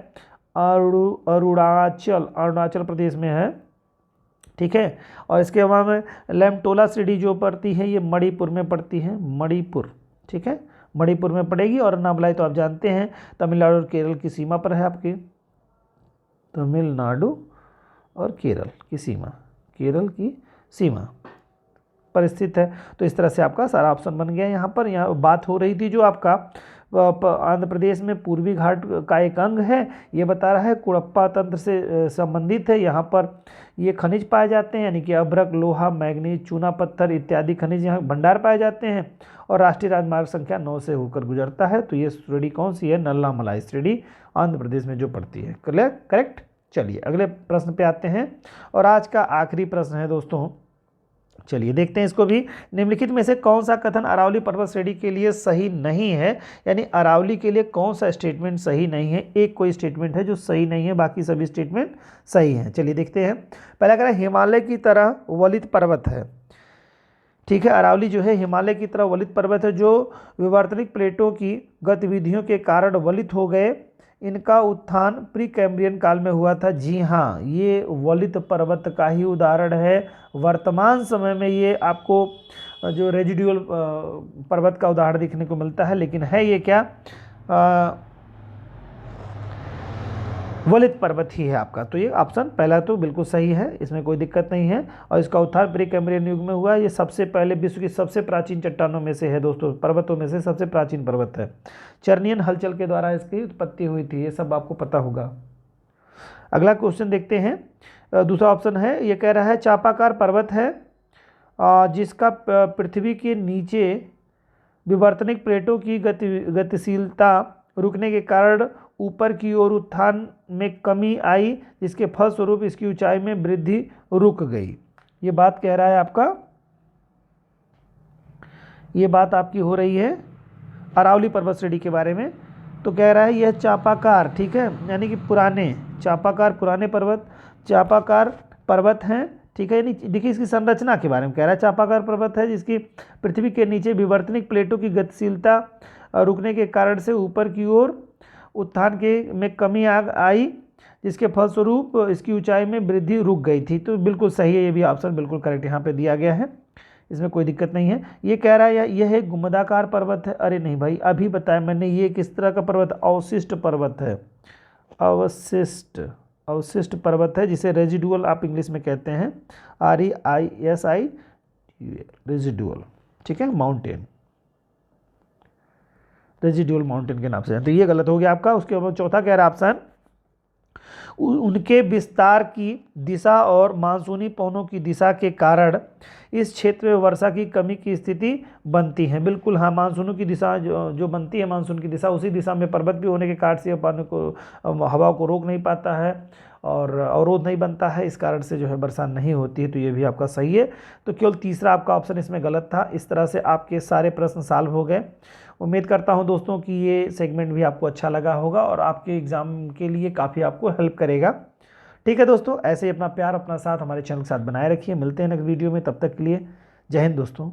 अरुणाचल प्रदेश में है, ठीक है। और इसके अलावा में लैमटोला श्रेणी जो पड़ती है, ये मणिपुर में पड़ती है, मणिपुर, ठीक है, मणिपुर में पड़ेगी। और अन्नामलाई तो आप जानते हैं तमिलनाडु और केरल की सीमा पर है, आपके तमिलनाडु और केरल की सीमा पर स्थित है। तो इस तरह से आपका सारा ऑप्शन बन गया। यहाँ पर बात हो रही थी जो आपका आंध्र प्रदेश में पूर्वी घाट का एक अंग है, ये बता रहा है कुड़प्पा तंत्र से संबंधित है। यहाँ पर ये खनिज पाए जाते हैं, यानी कि अभ्रक, लोहा, मैग्नीज, चूना पत्थर इत्यादि खनिज यहाँ भंडार पाए जाते हैं, और राष्ट्रीय राजमार्ग संख्या 9 से होकर गुजरता है। तो ये श्रेणी कौन सी है, नल्लामलाई श्रेणी आंध्र प्रदेश में जो पड़ती है। करेक्ट। चलिए अगले प्रश्न पे आते हैं, और आज का आखिरी प्रश्न है दोस्तों। चलिए देखते हैं इसको भी। निम्नलिखित में से कौन सा कथन अरावली पर्वत श्रेणी के लिए सही नहीं है, यानी अरावली के लिए कौन सा स्टेटमेंट सही नहीं है। एक कोई स्टेटमेंट है जो सही नहीं है, बाकी सभी स्टेटमेंट सही हैं। चलिए देखते हैं। पहला कह रहा है हिमालय की तरह वलित पर्वत है, ठीक है। अरावली जो है हिमालय की तरह वलित पर्वत है, जो विवर्तनिक प्लेटों की गतिविधियों के कारण वलित हो गए। इनका उत्थान प्री कैम्ब्रियन काल में हुआ था। जी हाँ, ये वलित पर्वत का ही उदाहरण है। वर्तमान समय में ये आपको जो रेजिडुअल पर्वत का उदाहरण देखने को मिलता है, लेकिन है ये क्या, वलित पर्वत ही है आपका। तो ये ऑप्शन पहला तो बिल्कुल सही है, इसमें कोई दिक्कत नहीं है। और इसका उत्थान प्री कैम्ब्रियन युग में हुआ। ये सबसे पहले विश्व की सबसे प्राचीन चट्टानों में से है दोस्तों, पर्वतों में से सबसे प्राचीन पर्वत है। चर्नियन हलचल के द्वारा इसकी उत्पत्ति हुई थी, ये सब आपको पता होगा। अगला क्वेश्चन देखते हैं। दूसरा ऑप्शन है, ये कह रहा है चापाकार पर्वत है जिसका पृथ्वी के नीचे विवर्तनिक प्लेटों की गतिशीलता रुकने के कारण ऊपर की ओर उत्थान में कमी आई, जिसके फलस्वरूप इसकी ऊंचाई में वृद्धि रुक गई। ये बात कह रहा है आपका, ये बात आपकी हो रही है अरावली पर्वत श्रेणी के बारे में। तो कह रहा है यह चापाकार, ठीक है, यानी कि पुराने चापाकार पर्वत हैं, ठीक है। यानी देखिए इसकी संरचना के बारे में कह रहा है, चापाकार पर्वत है जिसकी पृथ्वी के नीचे विवर्तनिक प्लेटों की गतिशीलता रुकने के कारण से ऊपर की ओर उत्थान में कमी आई, जिसके फलस्वरूप इसकी ऊंचाई में वृद्धि रुक गई थी। तो बिल्कुल सही है, ये भी ऑप्शन बिल्कुल करेक्ट यहाँ पे दिया गया है, इसमें कोई दिक्कत नहीं है। ये कह रहा है यह एक गुम्बदाकार पर्वत है। अरे नहीं भाई, अभी बताया मैंने ये किस तरह का पर्वत, अवशिष्ट पर्वत है, अवशिष्ट पर्वत है, जिसे रेजिडुअल आप इंग्लिश में कहते हैं, REISI, रेजिडुअल, ठीक है, माउंटेन, रेजिडुअल माउंटेन के नाम से। तो ये गलत हो गया आपका। उसके बाद चौथा कह रहा है ऑप्शन, उनके विस्तार की दिशा और मानसूनी पवनों की दिशा के कारण इस क्षेत्र में वर्षा की कमी की स्थिति बनती है। बिल्कुल हाँ, मानसूनों की दिशा जो बनती है, मानसून की दिशा, उसी दिशा में पर्वत भी होने के कारण से पानी को, हवा को रोक नहीं पाता है और अवरोध नहीं बनता है, इस कारण से जो है बरसात नहीं होती है। तो ये भी आपका सही है। तो केवल तीसरा आपका ऑप्शन इसमें गलत था। इस तरह से आपके सारे प्रश्न सॉल्व हो गए। उम्मीद करता हूं दोस्तों कि ये सेगमेंट भी आपको अच्छा लगा होगा और आपके एग्ज़ाम के लिए काफ़ी आपको हेल्प करेगा। ठीक है दोस्तों, ऐसे ही अपना प्यार, अपना साथ हमारे चैनल के साथ बनाए रखिए। मिलते हैं नेक्स्ट वीडियो में, तब तक के लिए जय हिंद दोस्तों।